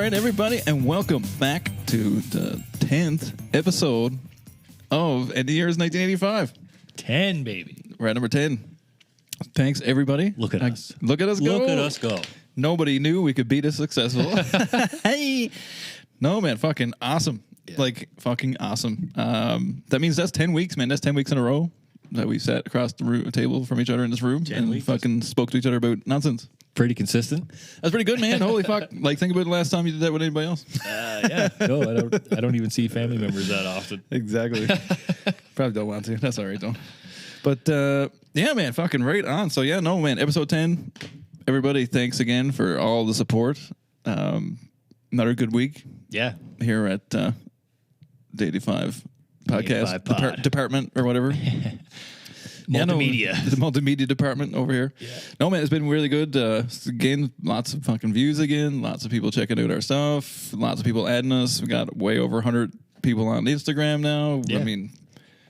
right, everybody, and welcome back to the 10th episode of And the Year is 1985. 10, baby. We're at number 10. Thanks, everybody. Look at us. Look at us go. Look at us go. Nobody knew we could be this successful. Hey. No, man, fucking awesome. Yeah. Like, fucking awesome. That means that's 10 weeks, man. That's 10 weeks in a row that we sat across the table from each other in this room 10 and weeks. fucking spoke to each other about nonsense. Pretty consistent. That's pretty good, man. Holy fuck. Like, think about the last time you did that with anybody else. Yeah. No, I don't even see family members that often. Exactly. Probably don't want to. That's all right, though. But, yeah, man, fucking right on. So, yeah, no, man, episode 10. Everybody, thanks again for all the support. Another good week Yeah. here at the 85 podcast 85 pod. department or whatever. Multimedia. The multimedia department over here. Yeah. No, man, it's been really good. Again, lots of fucking views again. Lots of people checking out our stuff. Lots of people adding us. We got way over 100 people on Instagram now. Yeah. I mean,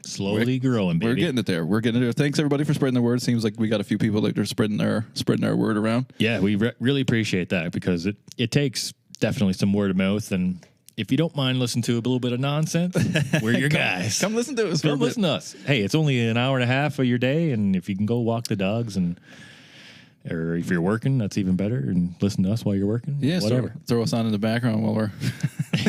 Slowly growing, baby. we're getting it there. We're getting it there. Thanks, everybody, for spreading the word. Seems like we got a few people that are spreading our word around. Yeah, we really appreciate that because it takes definitely some word of mouth. And if you don't mind listening to a little bit of nonsense, we're your guys. Come listen to us. Come listen to us. Hey, it's only an hour and a half of your day, and if you can go walk the dogs or if you're working, that's even better. And listen to us while you're working. Yeah, whatever. Throw us on in the background while we're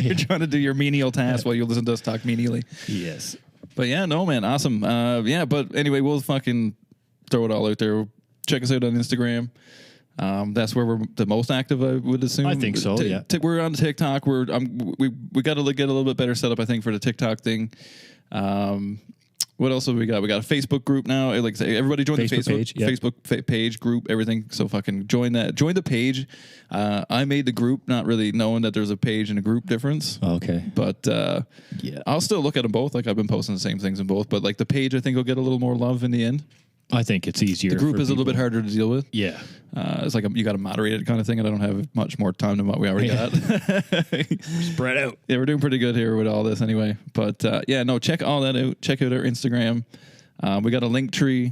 you're trying to do your menial task while you listen to us talk menially. Yes. But yeah, no, man, awesome. Yeah, but anyway, we'll fucking throw it all out there. Check us out on Instagram. That's where we're the most active, I would assume. I think so, yeah. We're on TikTok. We got to get a little bit better setup, I think, for the TikTok thing. What else have we got? We got a Facebook group now. Like I say, everybody join the Facebook page, yeah. Facebook page group, everything. So fucking join that. Join the page. I made the group not really knowing that there's a page and a group difference. Okay. But Yeah. I'll still look at them both. Like I've been posting the same things in both. But like the page, I think will get a little more love in the end. I think it's easier. The group for is a little bit people. harder to deal with. Yeah. It's like you got to moderate it kind of thing, and I don't have much more time than what we already got. Spread out. Yeah, we're doing pretty good here with all this anyway. But yeah, no, check all that out. Check out our Instagram. We got a link tree.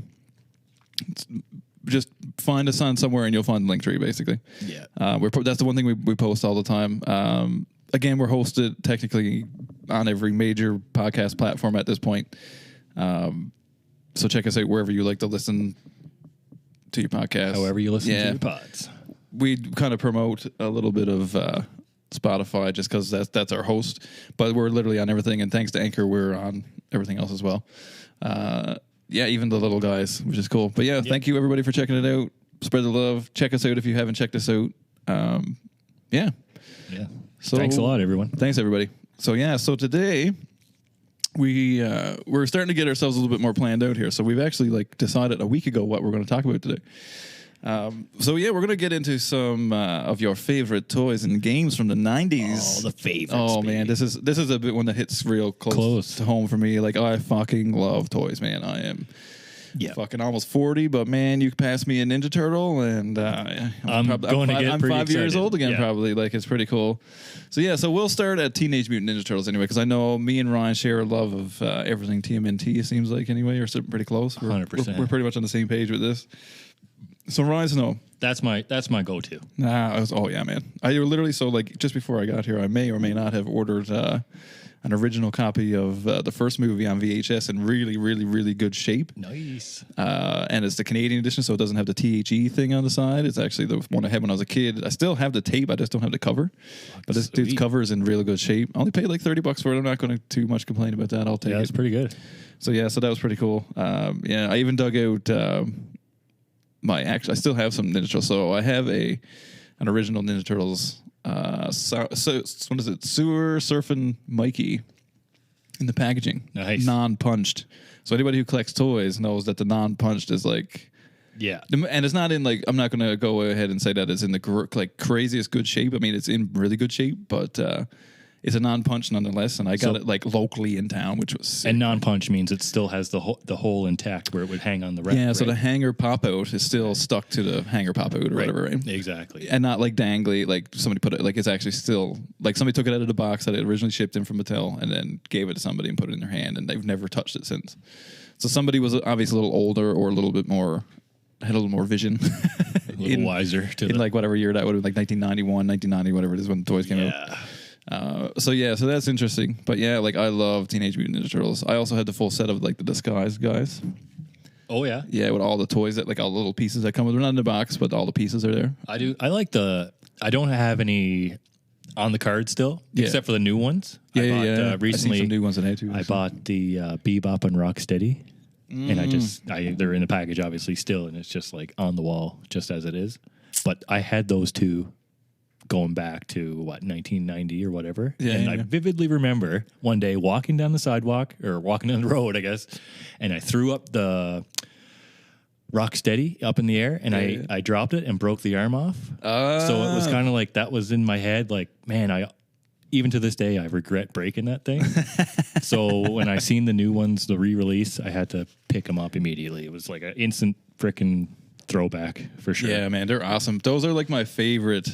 Just find us on somewhere, and you'll find the link tree, basically. Yeah. That's the one thing we post all the time. Again, we're hosted technically on every major podcast platform at this point. So check us out wherever you like to listen to your podcast. However you listen to your pods. We kind of promote a little bit of Spotify just because that's our host. But we're literally on everything. And thanks to Anchor, we're on everything else as well. Yeah, even the little guys, which is cool. But yeah, thank you, everybody, for checking it out. Spread the love. Check us out if you haven't checked us out. Yeah. Yeah. So Thanks a lot, everyone. Thanks, everybody. So yeah, so today we're starting to get ourselves a little bit more planned out here. So we've actually like decided a week ago what we're going to talk about today. So yeah, we're going to get into some of your favorite toys and games from the 90s. Oh, the favorites. Oh baby. man, this is a bit one that hits real close to home for me. Like I fucking love toys, man. I am fucking almost 40, but man, you pass me a Ninja Turtle, and I'm 5 years old again. Probably like it's pretty cool. So yeah, so we'll start at Teenage Mutant Ninja Turtles anyway, because I know me and Ryan share a love of everything TMNT. It seems like anyway, or sitting pretty close. 100%. We're pretty much on the same page with this. So Ryan's no. That's my go-to. Oh yeah, man. I literally, so like just before I got here, I may or may not have ordered an original copy of the first movie on VHS in really, really, really good shape. Nice. And it's the Canadian edition, so it doesn't have the THE thing on the side. It's actually the one I had when I was a kid. I still have the tape, I just don't have the cover. But this dude's cover is in really good shape. I only paid like $30 for it. I'm not going to too much complain about that. I'll take it. Yeah, that's pretty good. So yeah, so that was pretty cool. Yeah, I even dug out I still have some Ninja Turtles. So I have an original Ninja Turtles. So what is it? Sewer Surfing Mikey in the packaging. Nice. Non-punched. So anybody who collects toys knows that the non-punched is like. Yeah. And it's not in like, I'm not going to go ahead and say that it's in the like craziest good shape. I mean, it's in really good shape, but it's a non-punch nonetheless. And I got it like locally in town, which was sick. And non-punch means it still has the hole intact where it would hang on the rack. Yeah, so the hanger pop-out is still stuck to the hanger pop-out or whatever, right? Exactly. And not like dangly, like somebody put it, like it's actually still, like somebody took it out of the box that it originally shipped in from Mattel and then gave it to somebody and put it in their hand, and they've never touched it since. So somebody was obviously a little older or a little bit more had a little more vision. A little wiser. In like whatever year that would have been, like 1991, 1990, whatever it is when the toys came out. So that's interesting. But yeah, like I love Teenage Mutant Ninja Turtles. I also had the full set of like the Disguise guys. Oh yeah, yeah, with all the toys that like all the little pieces that come with. They're not in the box, but all the pieces are there. I do. I like the. I don't have any on the card still, except for the new ones. Yeah, I bought, recently, I seen some new ones in there too. I bought the Bebop and Rocksteady, and they're in the package obviously still, and it's just like on the wall just as it is. But I had those two going back to 1990 or whatever, and I vividly remember one day walking down the sidewalk or walking down the road, I guess, and I threw up the Rocksteady up in the air, and I dropped it and broke the arm off. So it was kind of like that was in my head, like, man, even to this day I regret breaking that thing. So when I seen the new ones, the re-release, I had to pick them up immediately. It was like an instant freaking throwback for sure. Yeah, man, they're awesome. Those are like my favorite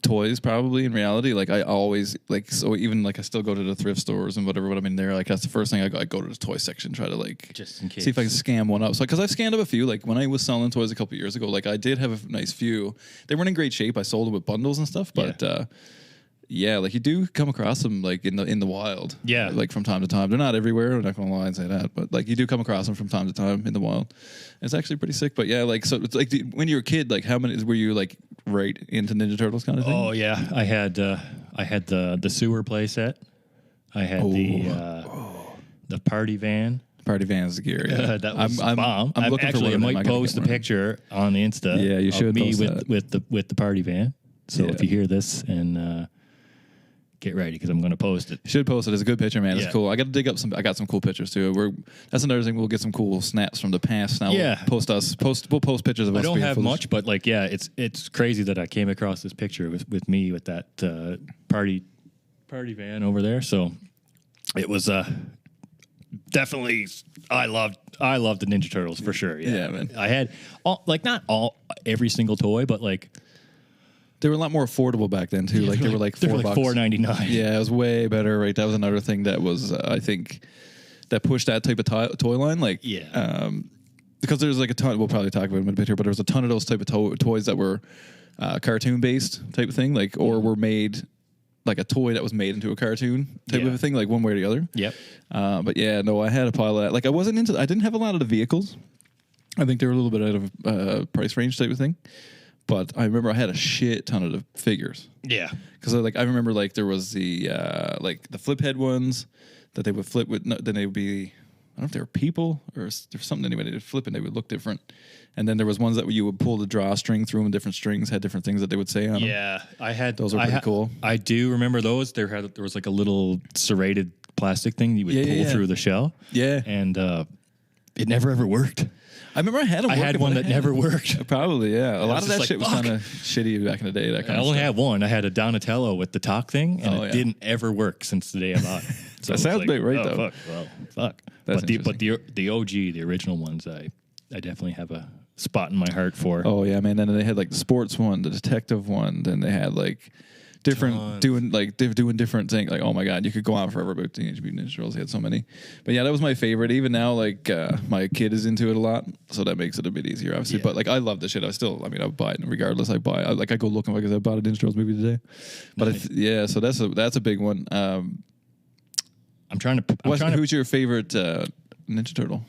toys, probably, in reality. Like I always like, so even like I still go to the thrift stores and whatever when I'm in there, like that's the first thing I go to the toy section, try to like just in case, see if I can scam one up. So because I've scanned up a few, like when I was selling toys a couple years ago, like I did have a nice few. They weren't in great shape. I sold them with bundles and stuff, but yeah, like you do come across them like in the wild. Yeah, like from time to time. They're not everywhere. I'm not gonna lie and say that, but like you do come across them from time to time in the wild. It's actually pretty sick. But yeah, like so it's like when you were a kid, like how many were you like right into Ninja Turtles kind of thing? Oh yeah, I had the sewer play set. I had the party van. Party van's the gear. Yeah. That was bomb. I'm looking actually, for I might post a picture on the Insta. Yeah, you should. Of me with the party van. So if you hear this and get ready because I'm going to post it. You should post it. It's a good picture, man. It's cool. I got to dig up some. I got some cool pictures too. That's another thing. We'll get some cool snaps from the past. Now we'll post pictures of us. I don't have much, but like it's crazy that I came across this picture with me with that party van over there. So it was definitely I loved the Ninja Turtles for sure. Yeah, man. I had every single toy, but like. They were a lot more affordable back then too. Like they were like $4. $4.99. Yeah, it was way better. Right, that was another thing that was I think that pushed that type of toy line. Like because there's like a ton. We'll probably talk about it in a bit here, but there was a ton of those type of toys that were cartoon based type of thing, like or were made like a toy that was made into a cartoon type of a thing, like one way or the other. Yep. But yeah, no, I had a pile of that. Like I didn't have a lot of the vehicles. I think they were a little bit out of price range type of thing. But I remember I had a shit ton of the figures. Yeah, because I remember like there was the like the flip head ones that they would flip with. Then they would be, I don't know if they were people or there's something anyway. They would flip and they would look different. And then there was ones that you would pull the drawstring through them. Different strings had different things that they would say on them. Yeah, I had those. Were pretty cool. I do remember those. There was like a little serrated plastic thing you would pull through the shell. Yeah, and it never ever worked. I remember I had them. I had one that never worked. Probably, yeah. A lot of that shit was kind of shitty back in the day. I only had one. I had a Donatello with the talk thing, and it didn't ever work since the day I bought it. So that sounds big, right? Though. Fuck. But the OG, the original ones, I definitely have a spot in my heart for. Oh yeah, man. Then they had like the sports one, the detective one. Then they had like different doing different things. Like, oh my god, you could go on forever about Teenage Mutant Ninja Turtles. He had so many, but yeah, that was my favorite. Even now, like my kid is into it a lot, so that makes it a bit easier, obviously. Yeah. But like, I love the shit. I would buy it regardless. I go looking because I bought a Ninja Turtles movie today. But nice. So that's a big one. Who's your favorite Ninja Turtle?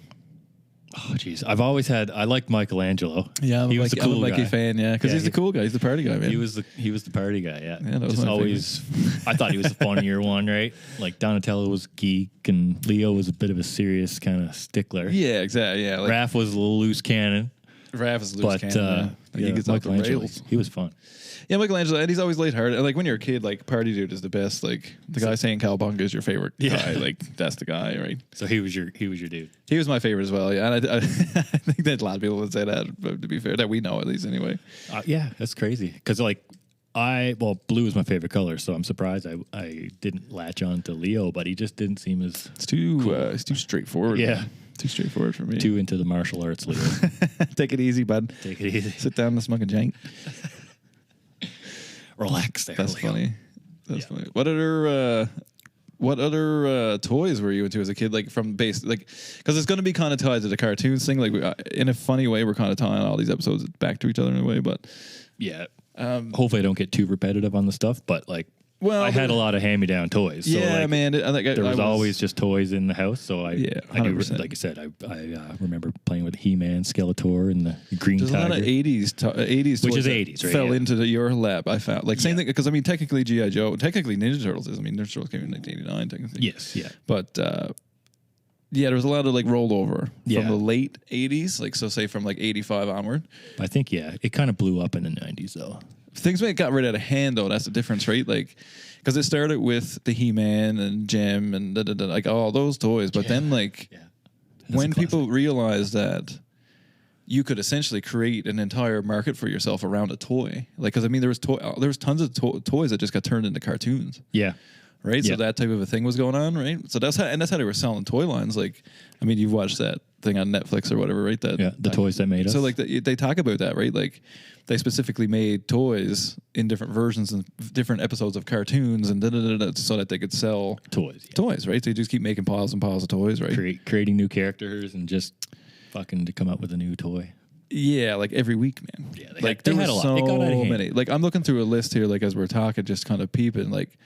Oh jeez, I liked Michelangelo. Yeah, he was the cool guy. Fan, yeah, because he's the cool guy. He's the party guy, man. He was the party guy. Yeah, that was always. I thought he was the funnier one, right? Like Donatello was geek, and Leo was a bit of a serious kind of stickler. Yeah, exactly. Yeah, like, Raph was a little loose cannon. Raph is loose cannon. He gets off the rails. He was fun. Yeah, Michelangelo, and he's always lighthearted. And like when you're a kid, like Party Dude is the best. Like the guy saying Cowabunga is your favorite guy. Like that's the guy, right? So he was your dude. He was my favorite as well. Yeah, and I think that a lot of people would say that. But to be fair, that we know at least anyway. Yeah, that's crazy. Because like blue is my favorite color, so I'm surprised I didn't latch on to Leo, but he just didn't seem as. It's too straightforward. Yeah. Man. Too straightforward for me. Too into the martial arts, Leo. Take it easy, bud. Take it easy. Sit down and smoke a jank. Relax there. That's funny. That's funny. What other what other toys were you into as a kid? Like from base, like because it's going to be kind of tied to the cartoons thing. Like in a funny way, we're kind of tying all these episodes back to each other in a way. But yeah, hopefully I don't get too repetitive on the stuff. But like, well, I had a lot of hand-me-down toys. So yeah, like, man. There was always just toys in the house. So I do, like I said, I remember playing with He-Man, Skeletor, and the Green Tiger. There's a lot of 80s which is 80s, right? Fell into your lap, I found. Like, same thing, because, I mean, technically G.I. Joe, technically Ninja Turtles is. I mean, Ninja Turtles came in 1989, technically. Yes, yeah. But, yeah, there was a lot of, like, rollover from the late 80s, like, so say from, like, 85 onward. I think, yeah, it kind of blew up in the 90s, though. Things got right out of hand, though. That's the difference, right? Like, because it started with the He-Man and Jem and like all those toys, but then like when people realized that you could essentially create an entire market for yourself around a toy, like because I mean there was tons of toys that just got turned into cartoons. Yeah. Right. So that type of a thing was going on, right? So that's how they were selling toy lines. Like, I mean, you've watched that thing on Netflix or whatever, right? The toys that made us. So like they talk about that, right? Like they specifically made toys in different versions and different episodes of cartoons and so that they could sell toys, right? So you just keep making piles and piles of toys, right? Creating new characters and just fucking to come up with a new toy. Yeah, like every week, man. Yeah, they had a lot. So many. Like I'm looking through a list here, like as we're talking, just kind of peeping, like.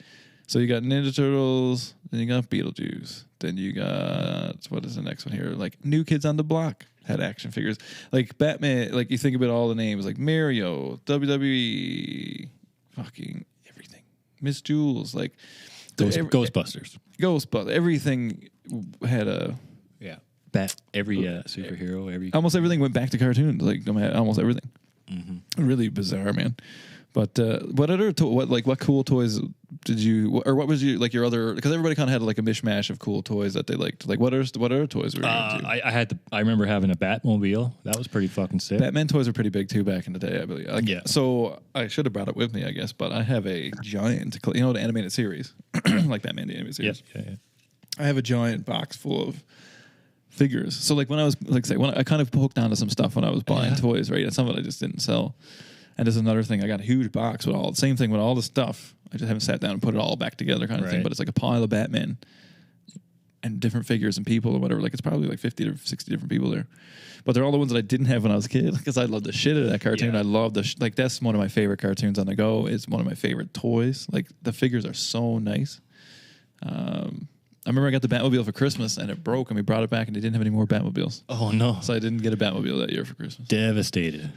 So you got Ninja Turtles, then you got Beetlejuice, then you got, what is the next one here? Like New Kids on the Block had action figures. Like Batman, like you think about all the names, like Mario, WWE, fucking everything. Miss Jules, like. Ghostbusters. Everything had a. Yeah. Every superhero, almost everything went back to cartoons, like almost everything. Mm-hmm. Really bizarre, man. But what other what cool toys did you, or what was your other? Because everybody kind of had like a mishmash of cool toys that they liked. Like what other toys were you into? I remember having a Batmobile. That was pretty fucking sick. Batman toys were pretty big too back in the day, I believe. Yeah. So I should have brought it with me, I guess. But I have a giant, the animated series, like Batman the animated series. Yeah. I have a giant box full of figures. So like when I was when I kind of hooked onto some stuff when I was buying toys, right? And some of it I just didn't sell. And there's another thing. I got a huge box with same thing with all the stuff. I just haven't sat down and put it all back together kind of thing. But it's like a pile of Batman and different figures and people or whatever. Like it's probably like 50 or 60 different people there. But they're all the ones that I didn't have when I was a kid because I loved the shit out of that cartoon. Yeah. I love like that's one of my favorite cartoons on the go. It's one of my favorite toys. Like the figures are so nice. I remember I got the Batmobile for Christmas and it broke and we brought it back and they didn't have any more Batmobiles. Oh no. So I didn't get a Batmobile that year for Christmas. Devastated.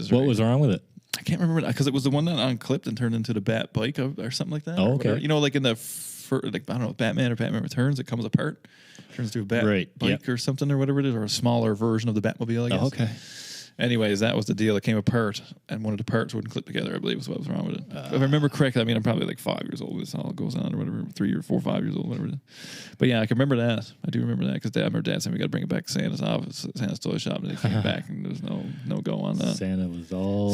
What was wrong with it? I can't remember because it was the one that unclipped and turned into the Bat bike or something like that. Oh, okay. Like in the I don't know, Batman or Batman Returns, it comes apart, turns into a Bat bike or something or whatever it is, or a smaller version of the Batmobile, I guess. Oh, okay. Anyways, that was the deal. It came apart, and one of the parts wouldn't clip together, I believe was what was wrong with it. If I remember correctly, I mean, I'm probably like 5 years old. This all goes on or whatever, 3 or 4, 5 years old, whatever it is. But yeah, I can remember that. I do remember that because I remember Dad saying we got to bring it back to Santa's office, Santa's toy shop, and they came back, and there's no go on that. Santa was all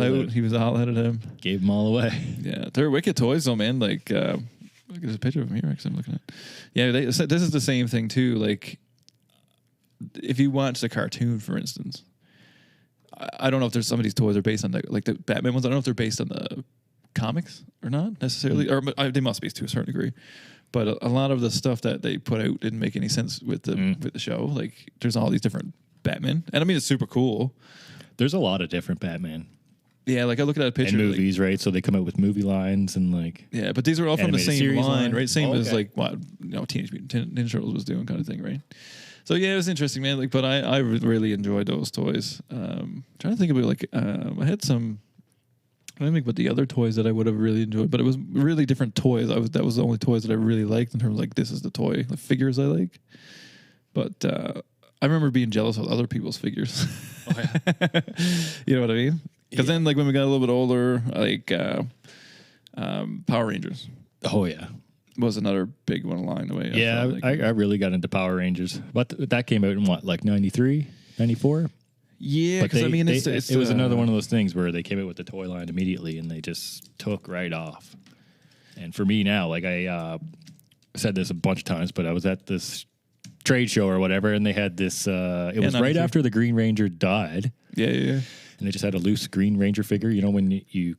out. He was all out of him. Gave them all away. Yeah, they're wicked toys, though, man. Like, there's a picture of them here, actually, I'm looking at. Yeah, this is the same thing, too. Like, if you watch the cartoon, for instance, I don't know if there's some of these toys are based on like the Batman ones. I don't know if they're based on the comics or not necessarily, or they must be to a certain degree. But a lot of the stuff that they put out didn't make any sense with the show. Like there's all these different Batman, and I mean it's super cool. There's a lot of different Batman. Yeah, like I look at that picture. And movies, right? So they come out with movie lines and like. Yeah, but these are all from the same line, right? Same as like what Teenage Mutant Ninja Turtles was doing, kind of thing, right? So yeah, it was interesting, man. Like, but I really enjoyed those toys. Trying to think about like I had some. I don't think about the other toys that I would have really enjoyed, but it was really different toys. That was the only toys that I really liked in terms of like this is the toy, the figures I like. But I remember being jealous of other people's figures. Oh, yeah. You know what I mean? Because then, like when we got a little bit older, like Power Rangers. Oh yeah. Was another big one along the way. Yeah, I really got into Power Rangers. But that came out in what, like 93, 94? Yeah, because I mean, it was another one of those things where they came out with the toy line immediately and they just took right off. And for me now, like I said this a bunch of times, but I was at this trade show or whatever, and they had this. It was right after the Green Ranger died. Yeah. and it just had a loose Green Ranger figure. You know, when you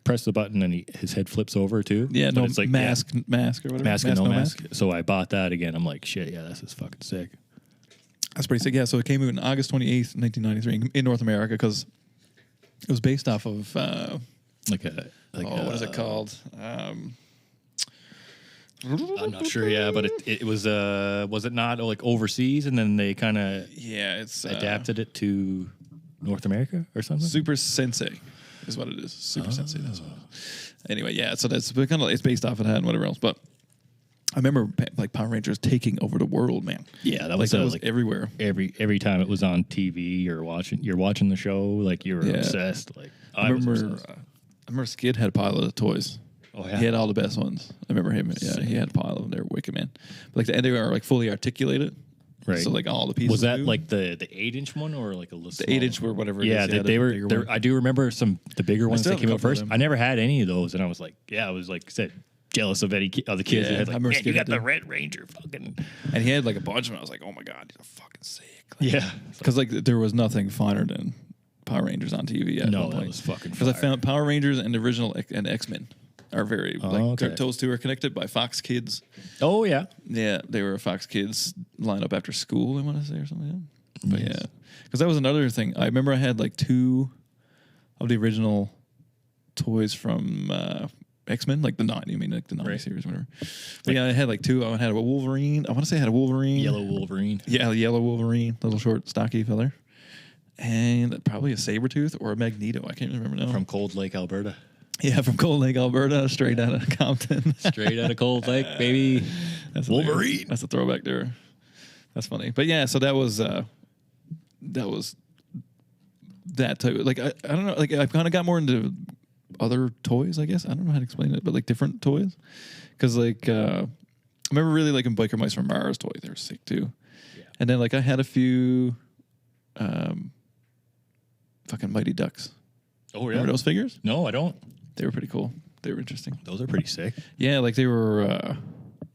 press the button and his head flips over too. Yeah, but no, it's like mask or whatever. Mask and no mask. So I bought that again. I'm like, shit, yeah, this is fucking sick. That's pretty sick. Yeah, so it came out on August 28th, 1993 in North America because it was based off of what is it called? I'm not sure. Yeah, but it was it not like overseas, and then they kind of it's adapted it to North America or something. Super Sensei is what it is. Super Sensei. That's what it is. Anyway, yeah. So that's kind of it's based off of that and whatever else. But I remember like Power Rangers taking over the world, man. Yeah, that was like everywhere. Every time it was on TV or you're watching the show, like you were obsessed. Like I remember Skid had a pile of toys. Oh yeah, he had all the best ones. I remember him. Yeah, he had a pile of them. They were wicked, man. But like they were like fully articulated. Right. So like all the pieces. Was that like the 8-inch one or like a little? The 8-inch or whatever. Yeah, they were. I do remember the bigger ones that came out first. I never had any of those, and I was like, I was like said. Jealous of any other kids that had like, man, you got the Red Ranger fucking. And he had like a bunch of them. I was like, oh my God, you're fucking sick. Like, yeah. Because like there was nothing finer than Power Rangers on TV at no, that was fucking because I found Power Rangers and the original and X-Men are very those two are connected by Fox Kids. Oh yeah. Yeah, they were a Fox Kids lineup after school, I want to say, or something like that. But yeah. Because that was another thing. I remember I had like 2 of the original toys from X-Men, like the 90 series, whatever. But yeah, I had like 2. I had a Wolverine. I want to say I had a Wolverine. Yellow Wolverine. Yeah, yellow Wolverine, little short, stocky feller. And probably a Sabretooth or a Magneto. I can't remember now. From Cold Lake, Alberta. Yeah, from Cold Lake, Alberta, straight out of Compton. Straight out of Cold Lake, baby. That's Wolverine. That's a throwback there. That's funny. But yeah, so that was that type. Like I don't know. Like I've kind of got more into other toys, I guess. I don't know how to explain it, but like different toys. Because like I remember really liking Biker Mice from Mars toys. They were sick too. Yeah. And then like I had a few fucking Mighty Ducks. Oh, yeah. Remember those figures? No, I don't. They were pretty cool. They were interesting. Those are pretty sick. Yeah, like they were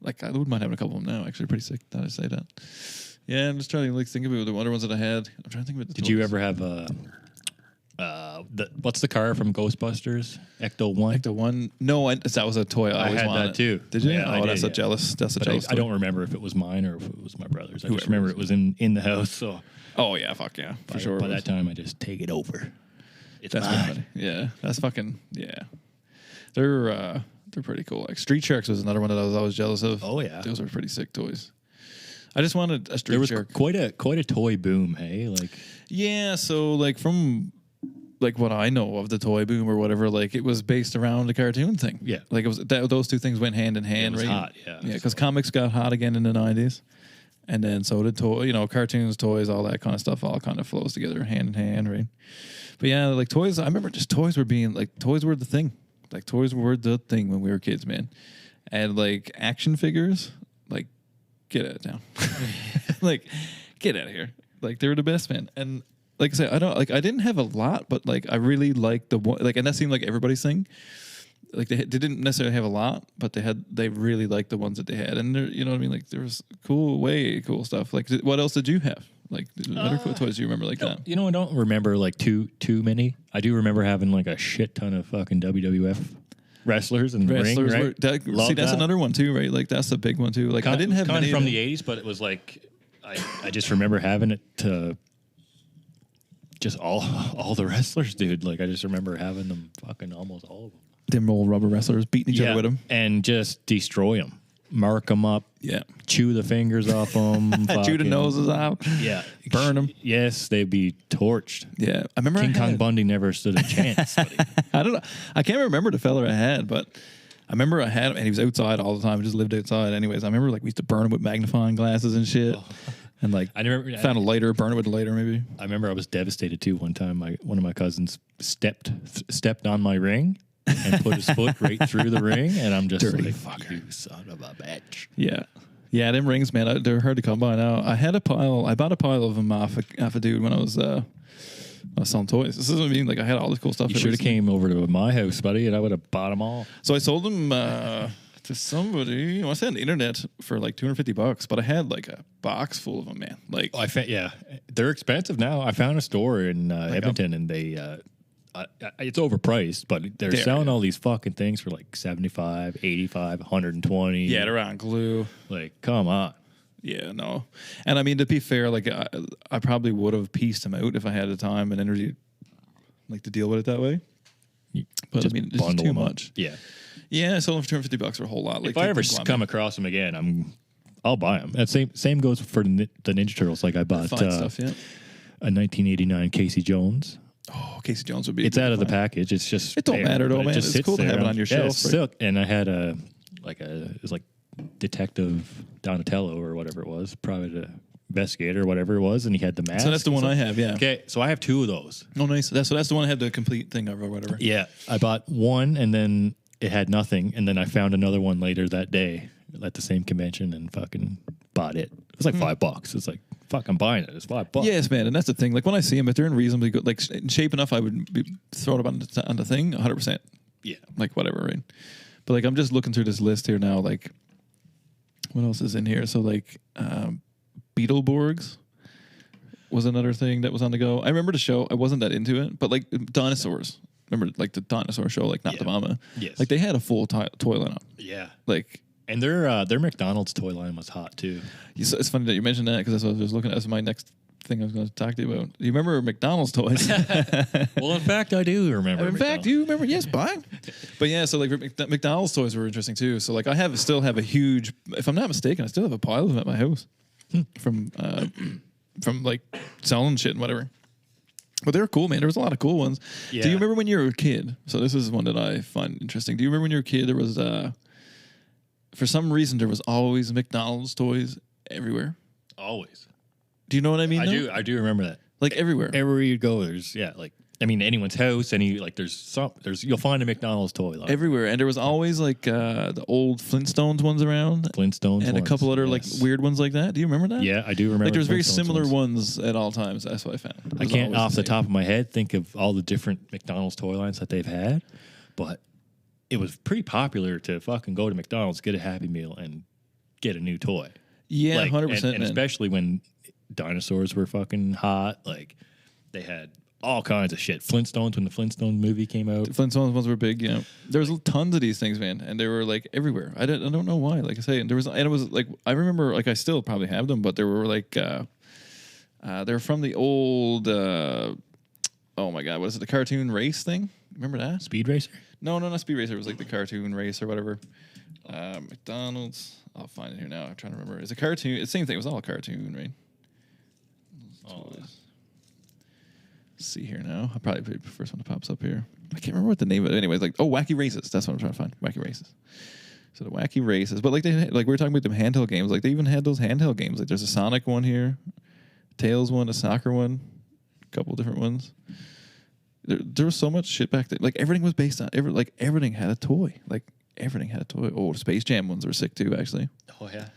like I wouldn't mind having a couple of them now. Actually, pretty sick. Now I say that. Yeah, I'm just trying to like think about the other ones that I had. I'm trying to think about the Did you ever have what's the car from Ghostbusters? Ecto-1? Ecto-1? No, that was a toy I always had wanted. That too. Did you? Yeah, that's a jealous toy. I don't remember if it was mine or if it was my brother's. I just remember it was in the house. So. Oh yeah, fuck yeah, for sure. By that time, I just take it over. That's funny. Yeah, that's fucking They're pretty cool. Like Street Sharks was another one that I was always jealous of. Oh yeah, those are pretty sick toys. I just wanted a Street Shark. Quite a toy boom, hey? Like yeah, so like from like what I know of the toy boom or whatever, like it was based around the cartoon thing. Yeah, like it was those two things went hand in hand. It was right? hot. Yeah, because comics got hot again in the 90s. And then so did cartoons, toys, all that kind of stuff all kind of flows together hand in hand, right? But yeah, like toys, I remember just toys were the thing. Like toys were the thing when we were kids, man. And like action figures, like get out of town. Like get out of here. Like they were the best, man. And like I said, I didn't have a lot, but like I really liked the one, like, and that seemed like everybody's thing. Like they didn't necessarily have a lot, but they really liked the ones that they had, and there, you know what I mean. Like there was way cool stuff. Like what else did you have? Like what other cool toys do you remember like that? You know, I don't remember like too many. I do remember having like a shit ton of fucking WWF wrestlers and ring. Right? That's another one too, right? Like that's a big one too. Like I didn't have many from the 80s, but it was like I just remember having it to just all the wrestlers, dude. Like I just remember having them, fucking almost all of them. Them old rubber wrestlers beating each other with them. And just destroy them. Mark them up. Yeah. Chew the fingers off them. Chew the noses out. Yeah. Burn them. Yes, they'd be torched. Yeah. I remember King Kong Bundy never stood a chance. I don't know. I can't remember the fella I had, but I remember I had him, and he was outside all the time. He just lived outside anyways. I remember like we used to burn him with magnifying glasses and shit. Oh. And like I found a lighter, burn it with a lighter maybe. I remember I was devastated too one time. One of my cousins stepped on my ring. And put his foot right through the ring, and I'm just dirty like, fucker. You son of a bitch. Yeah, them rings, man, they're hard to come by now. I bought a pile of them off a dude when I was selling toys. This doesn't mean like I had all this cool stuff. You should have came over to my house, buddy, and I would have bought them all. So I sold them to somebody. I said on the internet for like $250, but I had like a box full of them, man. Like I found, they're expensive now. I found a store in Edmonton, and they it's overpriced, but they're selling all these fucking things for like 75, 85, 120. Yeah, they're on glue. Like, come on. Yeah, no. And I mean, to be fair, like I probably would have pieced them out if I had the time and energy, like to deal with it that way. But just I mean, it's just too much. Yeah. Yeah, I sold them for $250 for a whole lot. Like, if I ever come across them again, I'll buy them. That same goes for the Ninja Turtles. Like I bought stuff, a 1989 Casey Jones. Oh, Casey Jones would be. It's out of the package. It's just it don't matter though, man. It's cool to have it on your shelf. It's silk, and I had it was like Detective Donatello or whatever it was, private investigator or whatever it was, and he had the mask. So that's the one I have. Yeah. Okay, so I have two of those. Oh, nice. That's the one I had the complete thing of or whatever. Yeah, I bought one, and then it had nothing, and then I found another one later that day at the same convention and fucking bought it. It was like $5. It's like, fuck, I'm buying it. It's $5. Yes, man, and that's the thing. Like when I see them, if they're in reasonably good, like in shape enough, I would throw it on the thing, 100%. Yeah, like whatever, right? But like I'm just looking through this list here now. Like, what else is in here? So like, Beetleborgs was another thing that was on the go. I remember the show. I wasn't that into it, but like dinosaurs. Remember like the dinosaur show, like Not the Mama. Yes. Like they had a full toy lineup. Yeah. Like. And their McDonald's toy line was hot too. It's funny that you mentioned that because that's what I was just looking at. That's my next thing I was going to talk to you about. Do you remember McDonald's toys? Well, in fact, I do remember. In fact, do you remember? Yes, bye. But yeah, so like McDonald's toys were interesting too. So like I still have a huge, if I'm not mistaken, I still have a pile of them at my house from like selling shit and whatever. But they were cool, man. There was a lot of cool ones. Yeah. Do you remember when you were a kid? So this is one that I find interesting. Do you remember when you were a kid? There was for some reason, there was always McDonald's toys everywhere. Always. Do you know what I mean? I do remember that. Like everywhere. Everywhere you go, there's anyone's house, you'll find a McDonald's toy line. Everywhere. And there was always like the old Flintstones ones around. And a couple other like weird ones like that. Do you remember that? Yeah, I do remember. Like there's very similar ones at all times. That's what I found. I can't off the top of my head think of all the different McDonald's toy lines that they've had, but it was pretty popular to fucking go to McDonald's, get a Happy Meal, and get a new toy. Yeah, 100%. And especially when dinosaurs were fucking hot. Like, they had all kinds of shit. Flintstones, when the Flintstones movie came out. The Flintstones ones were big, yeah. There was tons of these things, man, and they were, like, everywhere. I don't know why. Like I say, and it was, like, I remember, like, I still probably have them, but they were, like, they're from the old, oh, my God, what is it, the cartoon race thing? Remember that? Speed Racer? No, not Speed Racer. It was like the cartoon race or whatever. McDonald's. I'll find it here now. I'm trying to remember. It's a cartoon. It's the same thing. It was all a cartoon, right? Let's see here now. I'll probably put the first one that pops up here. I can't remember what the name of it. Anyways, like, Wacky Races. That's what I'm trying to find. Wacky Races. So the Wacky Races. But like we were talking about them handheld games. Like they even had those handheld games. Like there's a Sonic one here, Tails one, a soccer one, a couple different ones. There was so much shit back then. Like everything was based on everything had a toy. Like everything had a toy. Oh, the Space Jam ones were sick too, actually. Oh yeah,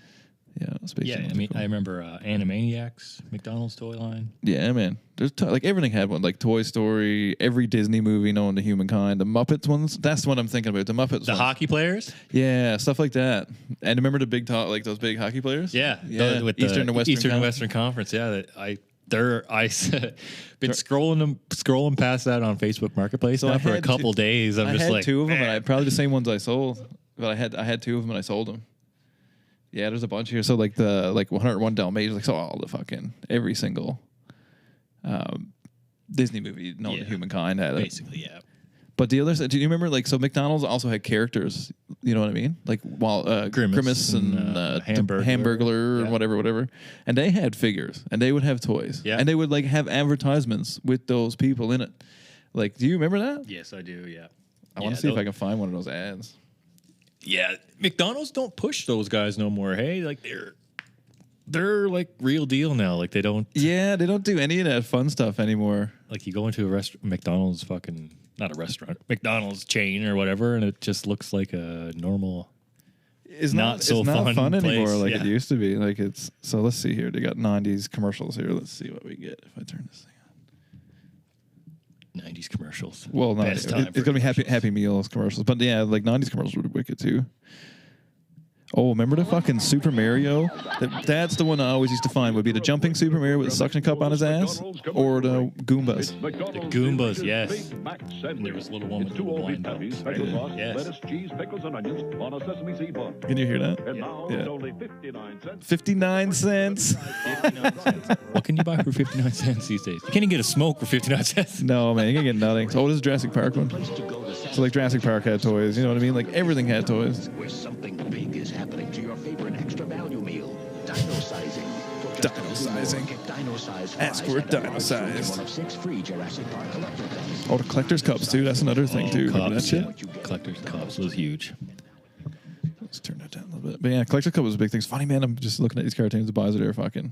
yeah. Space Jam. I mean, cool. I remember Animaniacs, McDonald's toy line. Yeah, man. There's like everything had one. Like Toy Story, every Disney movie known to humankind. The Muppets ones. That's what I'm thinking about. The Muppets. The hockey players. Yeah, stuff like that. And remember the big like those big hockey players. Yeah, yeah. With Eastern and Western Conference. Yeah, I've been scrolling past that on Facebook Marketplace now for a couple days. I had two of them, and probably the same ones I sold. But I had two of them, and I sold them. Yeah, there's a bunch here. So like the 101 Dalmatians, like so all the fucking every single Disney movie known to humankind had it. Basically, yeah. But the others, do you remember, like, so McDonald's also had characters, you know what I mean? Like, Grimace and Hamburglar and whatever. And they had figures, and they would have toys. Yeah. And they would, like, have advertisements with those people in it. Like, do you remember that? Yes, I do, yeah. I want to see if I can find one of those ads. Yeah, McDonald's don't push those guys no more, hey? Like, they're like real deal now. Like, they don't... Yeah, they don't do any of that fun stuff anymore. Like, you go into a McDonald's fucking... Not a restaurant, McDonald's chain or whatever, and it just looks like a normal. It's not fun place. anymore like it used to be. Like it's so. Let's see here. They got 90s commercials here. Let's see what we get if I turn this thing on. 90s commercials. Well, no, it's gonna be Happy Meals commercials, but yeah, like 90s commercials would be wicked too. Oh, remember the fucking Super Mario? That's the one I always used to find would be the jumping Super Mario with a suction cup on his ass, or the Goombas. The Goombas, yes. And there was a little one with the blind dogs. Yes. Can you hear that? Yeah. 59 cents. 59 cents. What can you buy for 59 cents these days? You can't even get a smoke for 59 cents. No, man, you can get nothing. So, what is Jurassic Park one? So, like, Jurassic Park had toys. You know what I mean? Like, everything had toys. Where something big is happening to your favorite extra value meal. Dino-sizing. Ask for it dino-sized. One of 6 free Jurassic Park collector cups. Oh, the collector's cups, too. That's another thing, too. Remember that shit? Collector's cups was huge. Let's turn that down a little bit. But yeah, collector's cup was a big thing. It's funny, man. I'm just looking at these cartoons. The buys are fucking.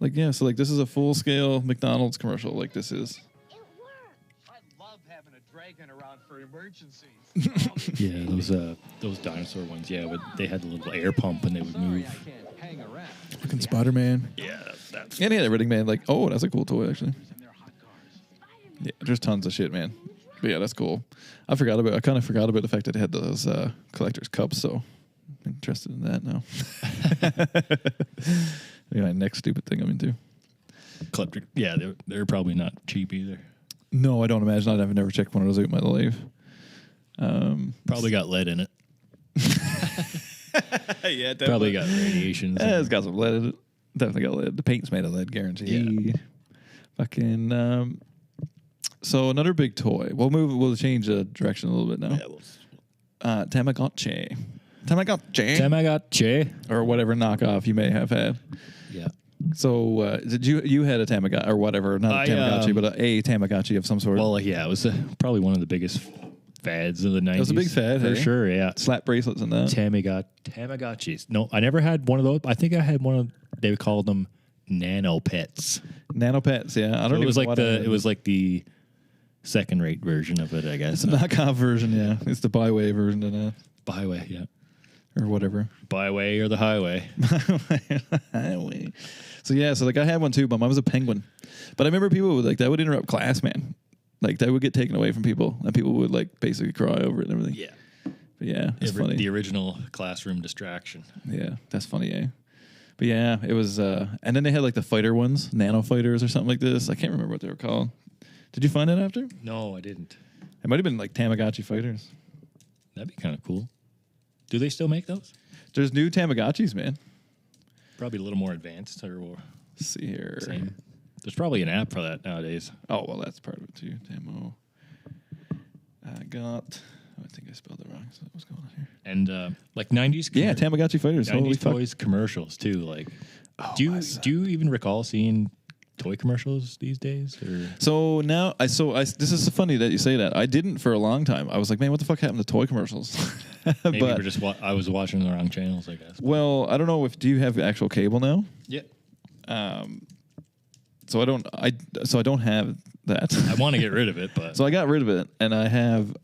Like, yeah, so, like, this is a full-scale McDonald's commercial. Like, this is. Around for emergencies. Yeah, those dinosaur ones. Yeah, they had the little air pump and they would move. Fucking Spider-Man. Yeah, that's. And he had everything, man. Like, oh, that's a cool toy, actually. Yeah, there's tons of shit, man. But yeah, that's cool. I kind of forgot about the fact that it had those collector's cups. So I'm interested in that now. Maybe my next stupid thing I'm into. Collector. Yeah, they're probably not cheap either. No, I don't imagine. I've never checked one of those out in my life. Probably got lead in it. Yeah, definitely. Probably got radiation. It's got some lead in it. Definitely got lead. The paint's made of lead, guaranteed. Yeah. Fucking. So another big toy. We'll change the direction a little bit now. Yeah, Tamagotchi. Or whatever knockoff you may have had. Yeah. So did you had a Tamagotchi or whatever? Not a Tamagotchi, but a Tamagotchi of some sort. Well, yeah, it was probably one of the biggest fads of the 90s. It was a big fad, for sure. Yeah, slap bracelets and that. Tamagotchis. No, I never had one of those. I think I had one of. They called them Nano Pets. Nano Pets, yeah. I don't. So it was like the second-rate version of it, I guess. It's a knockoff version, yeah. It's the byway version of that. Byway, yeah. Or whatever. Byway or the highway. Highway. So yeah, so like I had one too, but mine was a penguin. But I remember people would that would interrupt class, man. Like that would get taken away from people, and people would like basically cry over it and everything. Yeah. But yeah, it's funny. The original classroom distraction. Yeah, that's funny, eh? But yeah, it was and then they had like the fighter ones, nano fighters or something like this. I can't remember what they were called. Did you find that after? No, I didn't. It might have been like Tamagotchi fighters. That'd be kind of cool. Do they still make those? There's new Tamagotchis, man. Probably a little more advanced. Let's see here. Same. There's probably an app for that nowadays. Oh, well, that's part of it too. Tamo. I think I spelled it wrong. So what's going on here? And like 90s. Yeah, Tamagotchi fighters. 90s toys commercials too. Like, do you even recall seeing toy commercials these days? Or? So now, this is funny that you say that. I didn't for a long time. I was like, man, what the fuck happened to toy commercials? Maybe we're just I was watching the wrong channels, I guess. Well, I don't know do you have actual cable now? Yeah. So I don't have that. I want to get rid of it, but so I got rid of it, and I have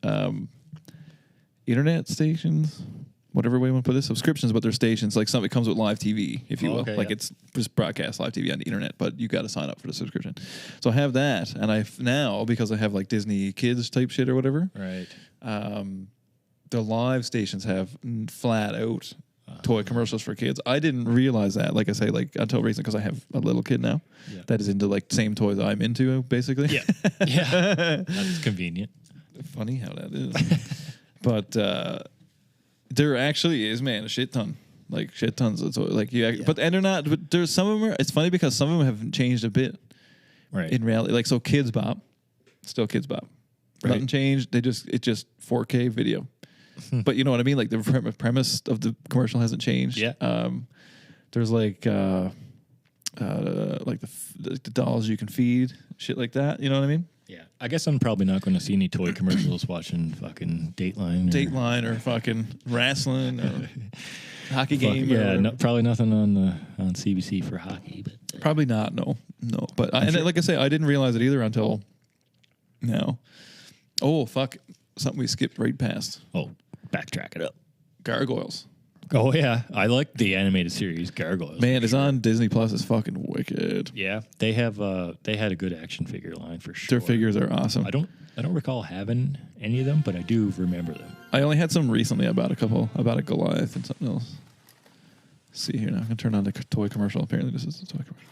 internet stations, whatever way you want to put this, subscriptions, but they're stations. Like it comes with live TV, if you will. Okay, like it's just broadcast live TV on the internet, but you got to sign up for the subscription. So I have that, and now because I have like Disney Kids type shit or whatever. Right. The live stations have flat out toy commercials for kids. I didn't realize that, like I say, like until recently, because I have a little kid now that is into like same toys I'm into, basically. Yeah, yeah, that's convenient. Funny how that is, but there actually is, man, a shit ton, like shit tons of toys. Like but and they're not. But there's some of them. It's funny because some of them have changed a bit, right? In reality, like so, Kids Bop, still Kids Bop. Right. Nothing changed. It's just 4K video. But you know what I mean? Like the premise of the commercial hasn't changed. Yeah. There's like the dolls you can feed, shit like that. You know what I mean? Yeah. I guess I'm probably not going to see any toy commercials watching fucking Dateline or fucking wrestling or hockey game. Yeah. Probably nothing on CBC for hockey. But probably not. No. But like I say, I didn't realize it either until now. Oh fuck! Something we skipped right past. Oh. Backtrack it up. Gargoyles. Oh yeah, I like the animated series Gargoyles. Man, it's on Disney Plus. It's fucking wicked. Yeah, they have. They had a good action figure line for sure. Their figures are awesome. I don't recall having any of them, but I do remember them. I only had some recently. About a Goliath and something else. Let's see here now. I'm gonna turn on the toy commercial. Apparently, this is the toy commercial.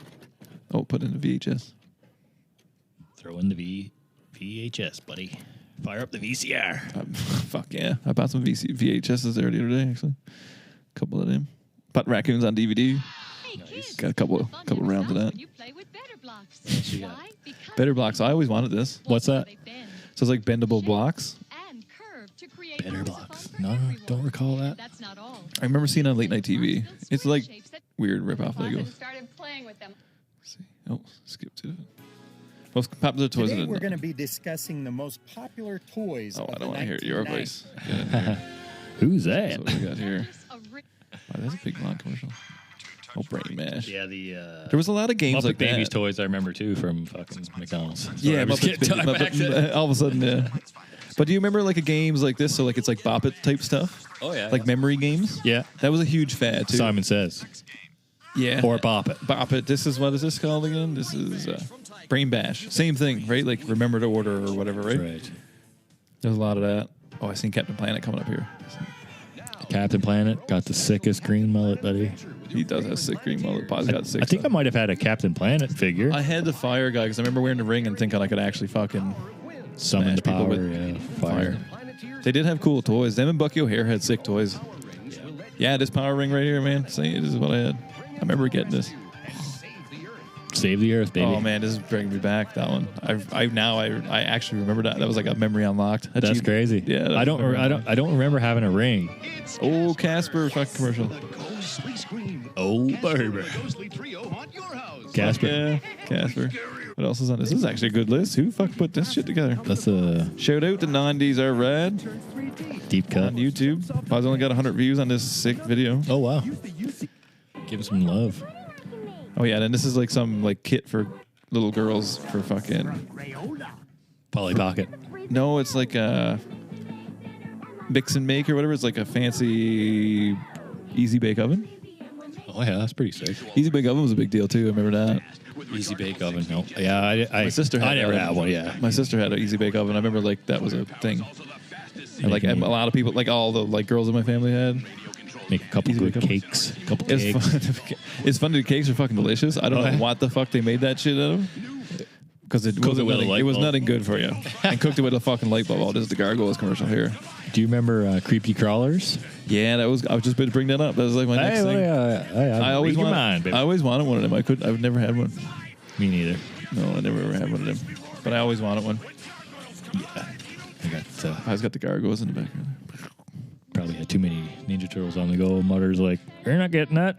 Oh, put in the VHS. Throw in the VHS, buddy. Fire up the VCR. Fuck yeah! I bought some VHSs there the other day. Actually, a couple of them. Bought Raccoons on DVD. Nice. Got a couple rounds of that. You play with Better Blocks. Why? Because Better Blocks. I always wanted this. What's that? they bend, So it's like bendable blocks. and curve to create Better rooms of Blocks. fun for No, everyone. don't recall that. That's not all. I remember seeing it on late night TV. Build It's square like shapes that weird rip-off and Legos. started playing with them. Let's see. Oh, skip to it. Most popular toys. Today of the we're going to be discussing the most popular toys. Oh, of I the don't want to hear your 1990s. voice. Get in here. Who's That's that? what we got here. a ri- Oh, that's a big blonde commercial. Oh, Brain Mash. Yeah, the There was a lot of games Muppet like Babies that. toys I remember too from fucking McDonald's. Sorry, Yeah, I was Muppet, getting time back to- all of a sudden, yeah. But do you remember like games like this? So like it's like Bop It type stuff. Oh yeah, Like memory games. yeah. That was a huge fad too. Simon Says Yeah. or Bop It. Bop It. This is what is this called again? This is Brain Bash. Same thing, right? Like Remember to Order or whatever, right? Right. There's a lot of that. Oh, I seen Captain Planet coming up here. Captain Planet got the sickest green mullet, buddy. He does have sick green mullet. Pa's got sick. I think I stuff. might have had a Captain Planet figure. I had the fire guy because I remember wearing the ring and thinking I could actually fucking Summon smash the people power, with yeah, fire. They did have cool toys. Them and Bucky O'Hare had sick toys. Yeah, this power ring right here, man. See, this is what I had. I remember getting this. Save the Earth, baby. Oh man, this is bringing me back. That one. I actually remember that. That was like a memory unlocked. That's crazy. Yeah, that's I don't memory unlocked. remember having a ring. Oh, Casper fucking commercial. Oh baby. Casper. Yeah, Casper. What else is on this? This is actually a good list. Who fuck put this shit together? That's a Shout out to 90s are rad deep cut. on YouTube. I've only got 100 views on this sick video. Oh wow. Give him some love. Oh yeah, and this is like some like kit for little girls for fucking. Polly Pocket. No, it's like a mix and make or whatever. It's like a fancy easy bake oven. Oh yeah, that's pretty sick. Easy bake oven was a big deal too. I remember that. Easy bake oven. No. Yeah, I My sister had I never that. had one. Yeah. My sister had an easy bake oven. I remember like that was a thing. And like a lot of people, like all the like girls in my family had. Make a couple Easy good bake oven. cakes. A couple It's cakes. fun. It's funny. The cakes are fucking delicious. I don't Oh, know yeah? what the fuck they made that shit out of. Because it Cooked wasn't it with a nothing, light it was bulb. nothing good for you. And cooked it with a fucking light bulb. Oh, this is the Gargoyles commercial here. Do you remember Creepy Crawlers? Yeah, that was. I was just about to bring that up. That was like my next thing. I always wanted. wanted. I always wanted one of them. I've never had one. Me neither. No, I never ever had one of them. But I always wanted one. Yeah. I got I just got the Gargoyles in the background. probably had too many Ninja Turtles on the go. Mother's like, you're not getting that.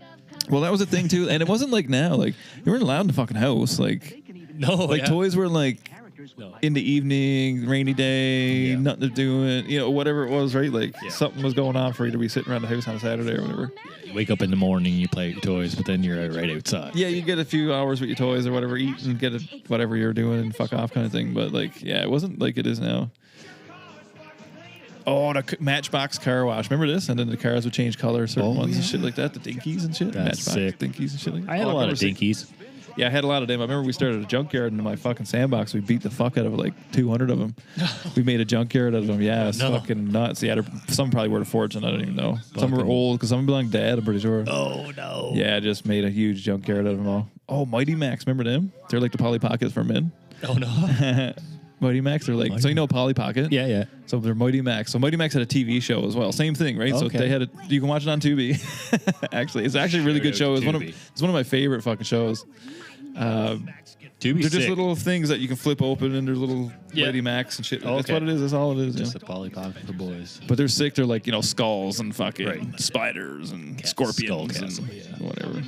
Well, that was the thing too, and it wasn't like now. Like you weren't allowed in the fucking house. Like No, toys were like No. in the evening, rainy day, Yeah. nothing to do it. You know, whatever it was, right? Like Yeah. something was going on for you to be sitting around the house on a Saturday or whatever. You wake up in the morning, you play with your toys, but then you're right outside. Yeah, you get a few hours with your toys or whatever, eat and get whatever you're doing and fuck off kind of thing. But like, yeah, it wasn't like it is now. Oh, the Matchbox car wash. Remember this? And then the cars would change color, certain ones and shit like that. The Dinkies and shit. That's Matchbox sick. Dinkies and shit like that. I had a lot remember of seeing- dinkies. Yeah, I had a lot of them. I remember we started a junkyard in my fucking sandbox. We beat the fuck out of like 200 of them. We made a junkyard out of them. Yeah, it's No. fucking nuts. Yeah, some probably were a fortune. I don't even know. Some were Fucking- old because some belonged to Dad. I'm pretty sure. Oh, no. Yeah, I just made a huge junkyard out of them all. Oh, Mighty Max. Remember them? They're like the Polly Pockets for men. Oh, no. Mighty Max. They're like, Mighty so you know Polly Pocket? Yeah, yeah. So they're Mighty Max. So Mighty Max had a TV show as well. Same thing, right? So Okay. they had a. You can watch it on Tubi. Actually, it's actually a really good Shout show. out to It's Tubi. one of my favorite fucking shows. Tubi's They're just sick. little things that you can flip open and they're little Yeah. Mighty Max and shit. Oh, That's okay. what it is. That's all it is. Just Yeah. a Polly Pocket for boys. But they're sick. They're like, skulls and fucking Right. spiders and Skull scorpions Castle, and yeah. whatever.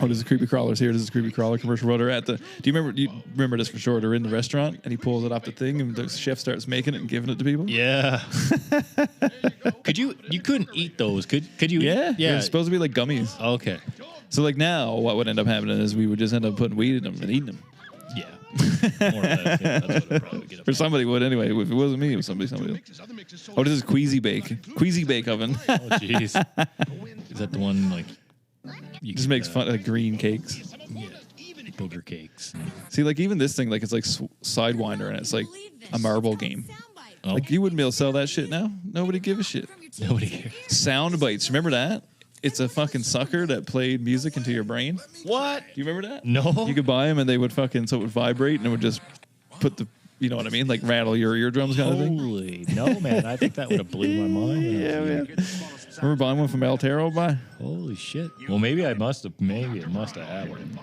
Oh, there's a creepy crawlers here. This is a creepy crawler commercial. They're at the. Do you remember this for sure? They're in the restaurant and he pulls it off the thing and the chef starts making it and giving it to people. Yeah. You couldn't eat those. Could you? Yeah, Yeah. They're supposed to be like gummies. Okay. So like now, what would end up happening is we would just end up putting weed in them and eating them. Yeah. More or less, yeah, that's what it probably would get up For somebody would anyway. If it wasn't me, it was somebody else. Oh, this is Queasy Bake Oven. Oh, jeez. Is that the one, like... You Just makes fun of green cakes. Yeah. Booger cakes. See, like, even this thing, like, it's like Sidewinder, and it's like a marble game. Oh. Like, you wouldn't be able to sell that shit now. Nobody give a shit. Nobody cares. Sound bites. Remember that? It's a fucking sucker that played music into your brain. What? Do you remember that? No. You could buy them, and they would fucking, so it would vibrate, and it would just put the, you know what I mean? Like, rattle your eardrums kind of thing. Holy. No, man. I think that would have blew my mind. Yeah, man. Remember buying one from Altero? Holy shit. Well, maybe it must have had one.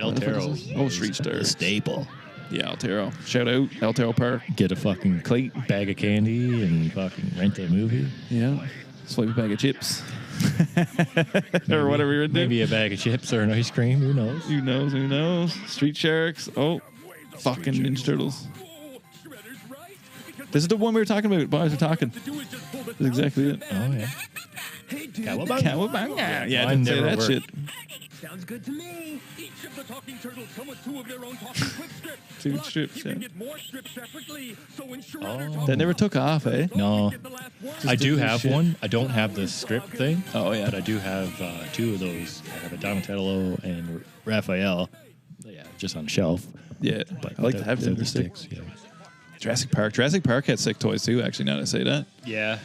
Altero. Oh, Street Star. Staple. Yeah, Altero. Shout out, Altero Park. Get a fucking bag of candy and fucking rent a movie. Yeah. Swipe a bag of chips. Or whatever you're into. Maybe a bag of chips or an ice cream. Who knows? Who knows? Who knows? Street Sharks. Oh, fucking Ninja Turtles. This is the one we were talking about. Boys are talking. That's exactly it. Oh, yeah. Cowabunga. Yeah, I I didn't say never that worked. shit. Sounds good to me. Each of the talking turtles come with 2 of their own talking quick strips. Two strips, You can yeah. get more strips separately. So ensure That never took off, eh? No. I do the have shit. one. I don't have the strip thing. Oh, yeah. But I do have 2 of those. I have a Donatello and Raphael. Yeah, just on the shelf. Yeah. But I like to have they're them. the sticks. Yeah. Jurassic Park. Jurassic Park had sick toys too, actually, now that I say that. Yeah.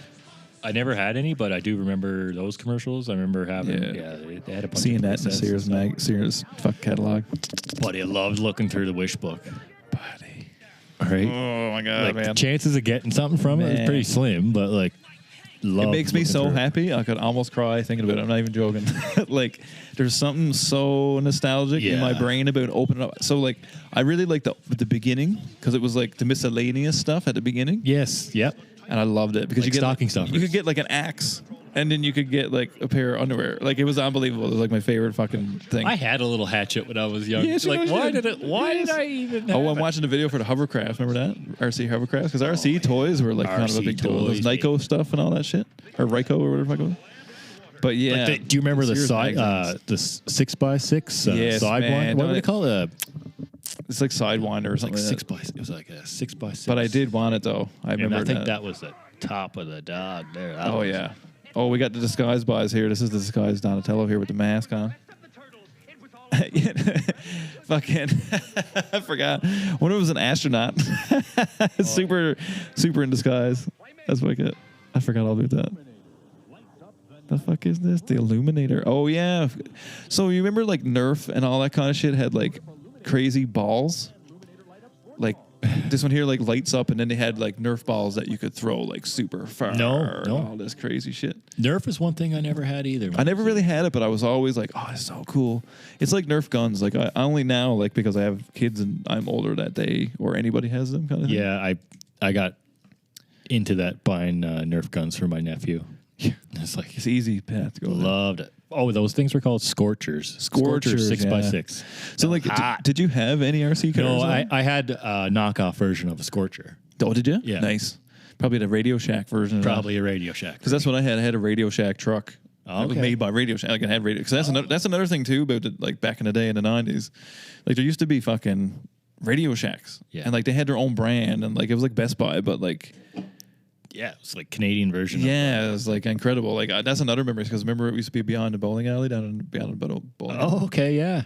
I never had any, but I do remember those commercials. I remember having, they had a bunch Seeing of that in the presets. Sears fuck catalog. Buddy, I loved looking through the wish book. Buddy. Right? Oh, my God, Like, the man. chances of getting something from it is Man. pretty slim, but like, It makes me so happy. I could almost cry thinking about it. I'm not even joking. Like, there's something so nostalgic in my Yeah. brain about opening up. So, like, I really like the beginning because it was like the miscellaneous stuff at the beginning. Yes, yep. And I loved it because Like you get stocking stuffers. You could get like an axe, and then you could get like a pair of underwear. Like, it was unbelievable. It was like my favorite fucking thing. I had a little hatchet when I was young. Yes, you like, know why you did did. it? Why Yes. did I even? Oh, have I'm it? watching the video for the hovercraft. Remember that? RC hovercrafts? Because RC toys were like kind of a RC big deal. Those toys, Nyko stuff and all that shit. Or Ryko or whatever the fuck it was. But yeah. Like do you remember the Sears side, magazines. the 6x6 Yes, side man. one? What do they call it? It's like Sidewinder or something Like like that. It was like a 6x6. But I did want it though. I And remember I think that was the top of the dog there. That Oh was- yeah. Oh, we got the disguise buys here. This is the disguise Donatello here with the mask on. Fucking, I forgot. One of them was an astronaut. super in disguise. That's what I get. I forgot all about that. The fuck is this? The Illuminator. Oh yeah. So you remember like Nerf and all that kind of shit had like crazy balls? Like this one here like lights up, and then they had like Nerf balls that you could throw like super far. No. and all this crazy shit. Nerf is one thing I never had either. I never really had it, but I was always like, oh, it's so cool. It's like Nerf guns. Like I only now, like because I have kids and I'm older that they or anybody has them kind of thing. Yeah, I got into that buying Nerf guns for my nephew. It's like It's easy path to go. there. loved it. Oh, those things were called Scorchers. Scorchers, 6x6. So like, did you have any RC cars? No, though? I had a knockoff version of a Scorcher. Oh, did you? Yeah. Nice. Probably the Radio Shack version. of that. Probably a Radio Shack. Because that's what I had. I had a Radio Shack truck. Oh, It was okay. made by Radio Shack. Like I had radio. Because that's another thing too about the, like back in the day in the 90s. Like there used to be fucking Radio Shacks. Yeah. And like they had their own brand and like it was like Best Buy, but like Yeah, it's like Canadian version. yeah, it was like incredible. Like that's another memory because remember it used to be beyond the bowling alley beyond the bowling. alley. Oh, okay, yeah.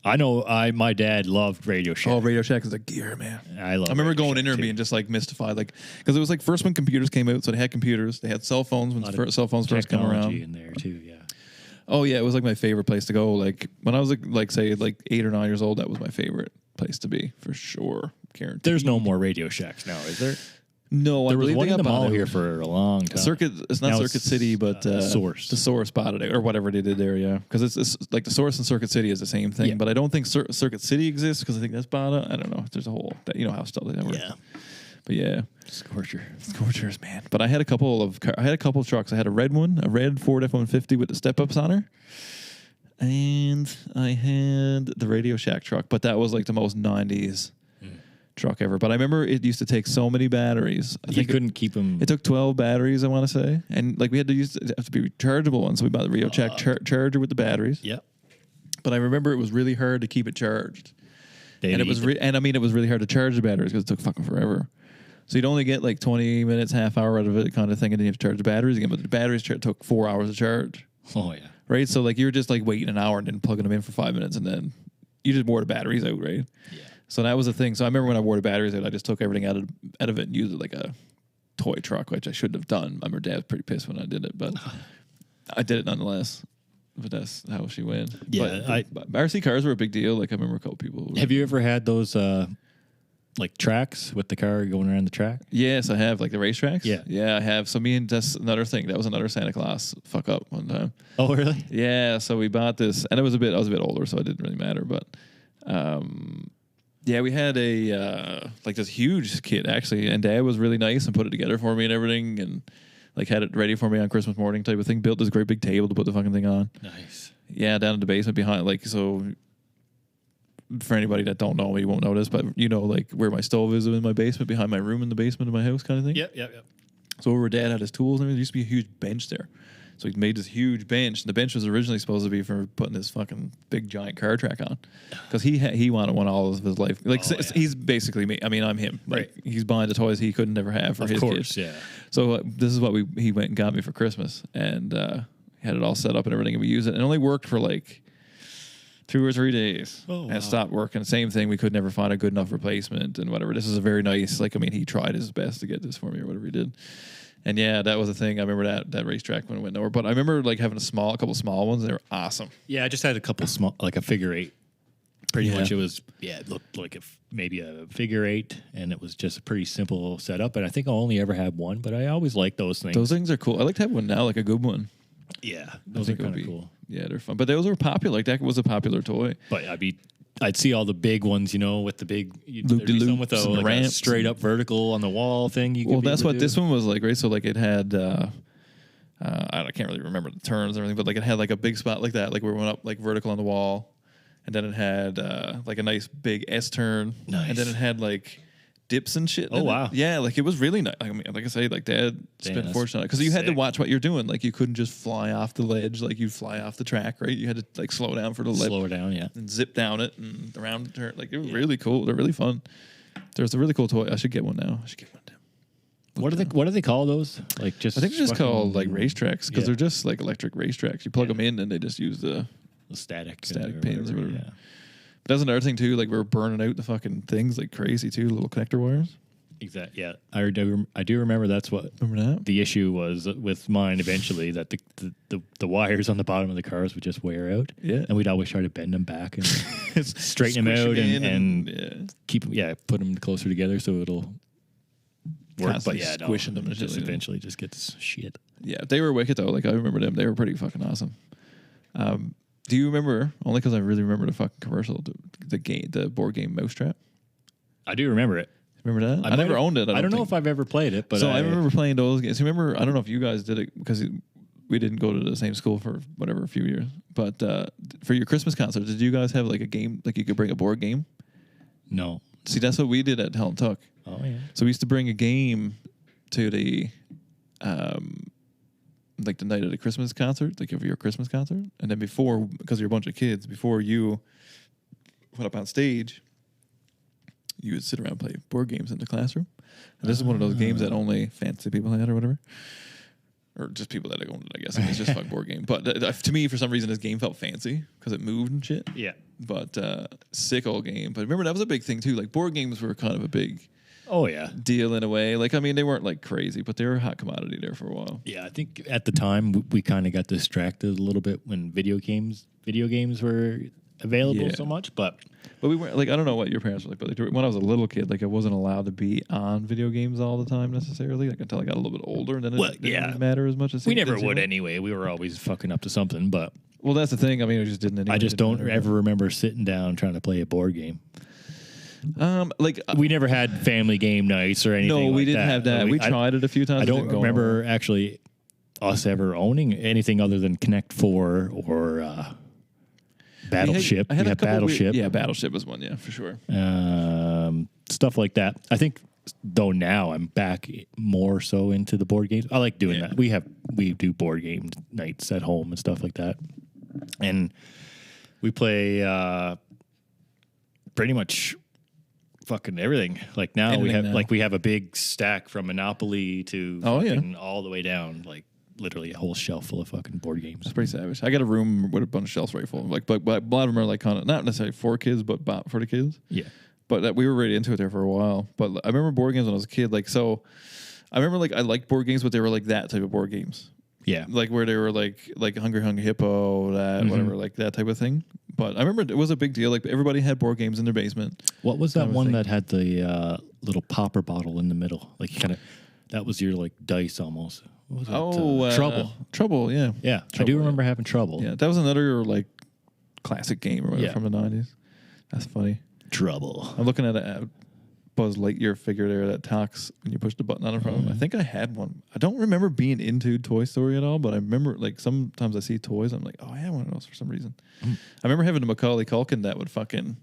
I know. My dad loved Radio Shack. Oh, Radio Shack is the gear, man. I love. I remember Radio going Shack in there and too. being just like mystified, like because it was like first when computers came out, so they had computers, they had cell phones when A lot of cell phones first came technology around. in there too. Yeah. Oh yeah, it was like my favorite place to go. Like when I was like say like 8 or 9 years old, that was my favorite place to be for sure. Guaranteed. There's no more Radio Shacks now, is there? No, There I was believe one they in the got bought mall out. here for a long time. Circuit. It's not Now Circuit it's, City, but Source. The Source bought it or whatever they did there. Yeah, because it's like the Source and Circuit City is the same thing. Yeah. But I don't think Circuit City exists because I think that's bought out. I don't know. There's a whole you know how stuff like that works. Yeah. But yeah, Scorcher. Scorchers, man. But I had a couple of trucks. I had a red one, a red Ford F-150 with the step-ups on her, and I had the Radio Shack truck. But that was like the most '90s truck ever. But I remember it used to take so many batteries. I You think couldn't keep them. it took 12 batteries, I want to say, and like we had to have to be rechargeable ones. So we bought the Radio Shack charger with the batteries. Yeah. But I remember it was really hard to keep it charged. And it was it was really hard to charge the batteries because it took fucking forever. So you'd only get like 20 minutes, half hour out of it kind of thing, and then you have to charge the batteries again. But the batteries took 4 hours to charge. Oh, yeah. Right? So like you were just like waiting an hour and then plugging them in for 5 minutes, and then you just wore the batteries out, right? Yeah. So that was the thing. So I remember when I wore the batteries out, I just took everything out of it and used it like a toy truck, which I shouldn't have done. I remember Dad was pretty pissed when I did it, but I did it nonetheless. But that's how she went. Yeah, but RC cars were a big deal. Like I remember a couple people. Have you ever had those like tracks with the car going around the track? Yes, I have. Like the racetracks? Yeah. Yeah, I have. So that's another thing. That was another Santa Claus fuck up one time. Oh, really? Yeah, so we bought this, and I was a bit older, so it didn't really matter. But yeah, we had a like this huge kit actually, and Dad was really nice and put it together for me and everything, and like had it ready for me on Christmas morning type of thing. Built this great big table to put the fucking thing on. Nice. Yeah, down in the basement behind, like, so for anybody that don't know, you won't know this, but you know, like where my stove is in my basement, behind my room in the basement of my house kind of thing. Yep. So where Dad had his tools and everything, there used to be a huge bench there. So he made this huge bench. The bench was originally supposed to be for putting this fucking big giant car track on, because he wanted one all of his life. Like he's basically me. I mean, I'm him. Like, right. He's buying the toys he couldn't never have for his kids. Yeah. So this is what he went and got me for Christmas, and had it all set up and everything, and we used it. And it only worked for like 2 or 3 days, and it stopped working. Same thing. We could never find a good enough replacement and whatever. This is a very nice. Like, I mean, he tried his best to get this for me or whatever he did. And yeah, that was the thing. I remember that racetrack when it went nowhere. But I remember like having a couple small ones. They were awesome. Yeah, I just had a couple small, like a figure eight. Pretty much, it was it looked like maybe a figure eight, and it was just a pretty simple setup. And I think I only ever had one, but I always like those things. Those things are cool. I like to have one now, like a good one. Yeah, those are kind of cool. Yeah, they're fun. But those were popular. Like that was a popular toy. But I'd see all the big ones, you know, with the big some with a straight up vertical on the wall thing. Well, that's what this one was like, right? So like it had, I can't really remember the terms and everything, but like it had like a big spot like that, like where we went up like vertical on the wall, and then it had like a nice big S turn, and then it had like dips and shit. Oh wow, yeah, like it was really nice. I mean, like I say, like Dad spent fortune on it because you had to watch what you're doing. Like you couldn't just fly off the ledge, like you'd fly off the track, right? You had to like slow down for the ledge, slow it down, yeah, and zip down it and around the turn. Like it was really cool. They're really fun. There's a really cool toy. I should get one now. I should get one down. What do they call those? Like just I think they're just called like racetracks because they're just like electric racetracks. You plug them in and they just use the static pins or whatever. Yeah. But that's another thing too. Like we're burning out the fucking things like crazy too. Little connector wires. Exactly. Yeah, I do remember that's what the issue was with mine. Eventually, that the wires on the bottom of the cars would just wear out. Yeah, and we'd always try to bend them back and straighten them out and keep put them closer together so it'll work. But squishing them, just eventually just gets shit. Yeah, they were wicked though. Like I remember them; they were pretty fucking awesome. Do you remember? Only because I really remember the fucking commercial, the board game Mousetrap. I do remember it. Remember that? I never owned it. I don't know if I've ever played it, but so I remember playing those games. Remember? I don't know if you guys did it because we didn't go to the same school for a few years. But for your Christmas concert, did you guys have like a game? Like you could bring a board game? No. See, that's what we did at Helen Tuck. Oh yeah. So we used to bring a game to the like the night of the Christmas concert, like of your Christmas concert, and then before, because you're a bunch of kids, before you went up on stage, you would sit around and play board games in the classroom. And this is one of those games that only fancy people had or whatever. Or just people that owned it, I guess. I mean, it's just a fucking board game. But to me, for some reason, this game felt fancy because it moved and shit. Yeah. But sick old game. But remember, that was a big thing, too. Like, board games were kind of a big deal in a way. Like, I mean, they weren't, like, crazy, but they were a hot commodity there for a while. Yeah, I think at the time, we kind of got distracted a little bit when video games were available so much, but we weren't like, I don't know what your parents were like, but like, when I was a little kid, like I wasn't allowed to be on video games all the time necessarily, like until I got a little bit older, and then it didn't matter as much as we never would anyway. We were always fucking up to something, but that's the thing. I mean, it just didn't. Anyway. I just don't ever remember sitting down trying to play a board game. We never had family game nights or anything. No, we didn't have that. We tried it a few times. I don't remember actually us ever owning anything other than Connect 4 or Battleship. I had a couple Battleship. Battleship was one, for sure. Stuff like that. I think, though, now I'm back more so into the board games. I like doing that. We do board game nights at home and stuff like that. And we play pretty much fucking everything. Like now we have a big stack from Monopoly to all the way down, like literally a whole shelf full of fucking board games. It's pretty savage. I got a room with a bunch of shelves right full. Like, but a lot of them are like kind of not necessarily for kids, but for the kids. Yeah. But we were really into it there for a while. But I remember board games when I was a kid. Like, so I remember like I liked board games, but they were like that type of board games. Yeah. Like where they were like Hungry Hippo, that whatever, like that type of thing. But I remember it was a big deal. Like everybody had board games in their basement. What was that one that had the little popper bottle in the middle? Like that was your like dice almost. What was it? Trouble. Trouble, yeah. Yeah. Trouble, I do remember having Trouble. Yeah, that was another like classic game or whatever from the 90s. That's funny. Trouble. I'm looking at a Buzz Lightyear figure there that talks when you push the button on it from him. I think I had one. I don't remember being into Toy Story at all, but I remember like sometimes I see toys. I'm like, oh, I had one of those for some reason. I remember having a Macaulay Culkin that would fucking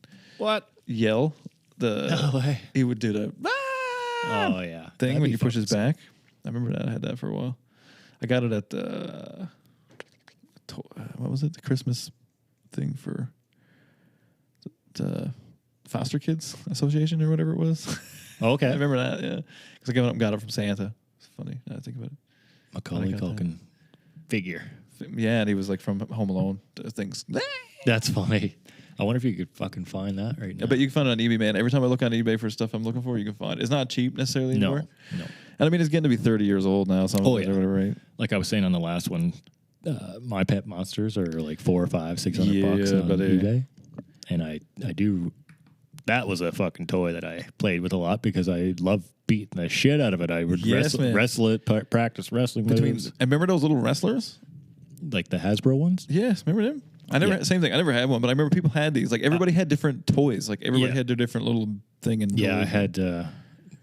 yell. No way. He would do the oh yeah thing when you push his back. I remember that. I had that for a while. I got it at what was it? The Christmas thing for the Foster Kids Association or whatever it was. Okay. I remember that, yeah. Because I got it from Santa. It's funny now I think about it. Macaulay Culkin figure. Yeah, and he was like from Home Alone. Things. That's funny. I wonder if you could fucking find that right now. I bet you can find it on eBay, man. Every time I look on eBay for stuff I'm looking for, you can find it. It's not cheap necessarily anymore. No. And I mean, it's getting to be 30 years old now. Some of it or whatever, right? Like I was saying on the last one, My Pet Monsters are like $400 or $600 bucks on eBay. And I do. That was a fucking toy that I played with a lot because I love beating the shit out of it. I would wrestle it, practice wrestling moves. I remember those little wrestlers? Like the Hasbro ones? Yes, remember them? Same thing. I never had one, but I remember people had these. Like everybody had different toys. Like everybody had their different little thing. I had the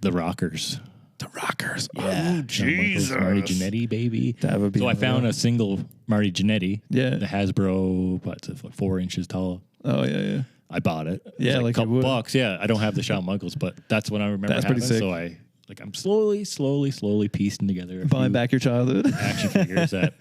Rockers. The Rockers. Yeah. Oh, Jesus. Marty Jannetty, baby. That would be so I found a single Marty Jannetty. Yeah. The Hasbro, it's like 4 inches tall. Oh, yeah. I bought it. Yeah, like a couple bucks. Yeah, I don't have the Shawn Michaels, but that's what I remember. That's pretty sick. So I'm slowly piecing together. Buying back your childhood. Action figures that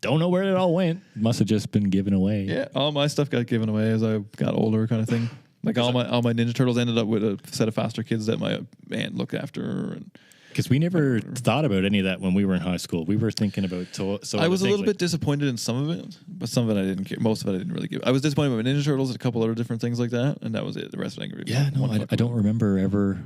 don't know where it all went. Must have just been given away. Yeah, all my stuff got given away as I got older, kind of thing. Like all my Ninja Turtles ended up with a set of foster kids that my aunt looked after. Because we never thought about any of that when we were in high school. We were thinking about I was a little bit disappointed in some of it, but some of it I didn't care. Most of it I didn't really give. I was disappointed with Ninja Turtles and a couple other different things like that, and that was it. The rest of it I didn't really. I don't remember ever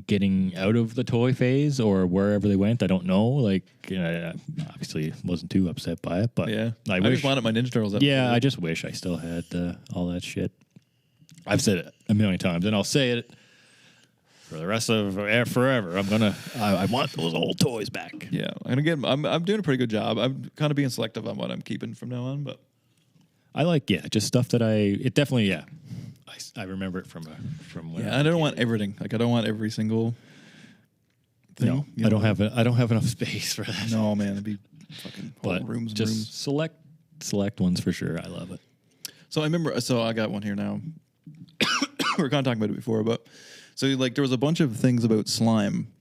getting out of the toy phase or wherever they went. I don't know. Like, obviously wasn't too upset by it, but yeah, I just wanted my Ninja Turtles. I just wish I still had all that shit. I've said it a million times, and I'll say it for the rest of forever. I want those old toys back. Yeah, and again, I'm doing a pretty good job. I'm kind of being selective on what I'm keeping from now on, but I like just stuff that I remember it from when. Yeah, I don't want everything. Like I don't want every single thing. No, I don't have enough space for that. No, man, it'd be fucking whole rooms. Just rooms. select ones for sure. I love it. So I remember. So I got one here now. We were kind of talking about it before, but so like there was a bunch of things about slime.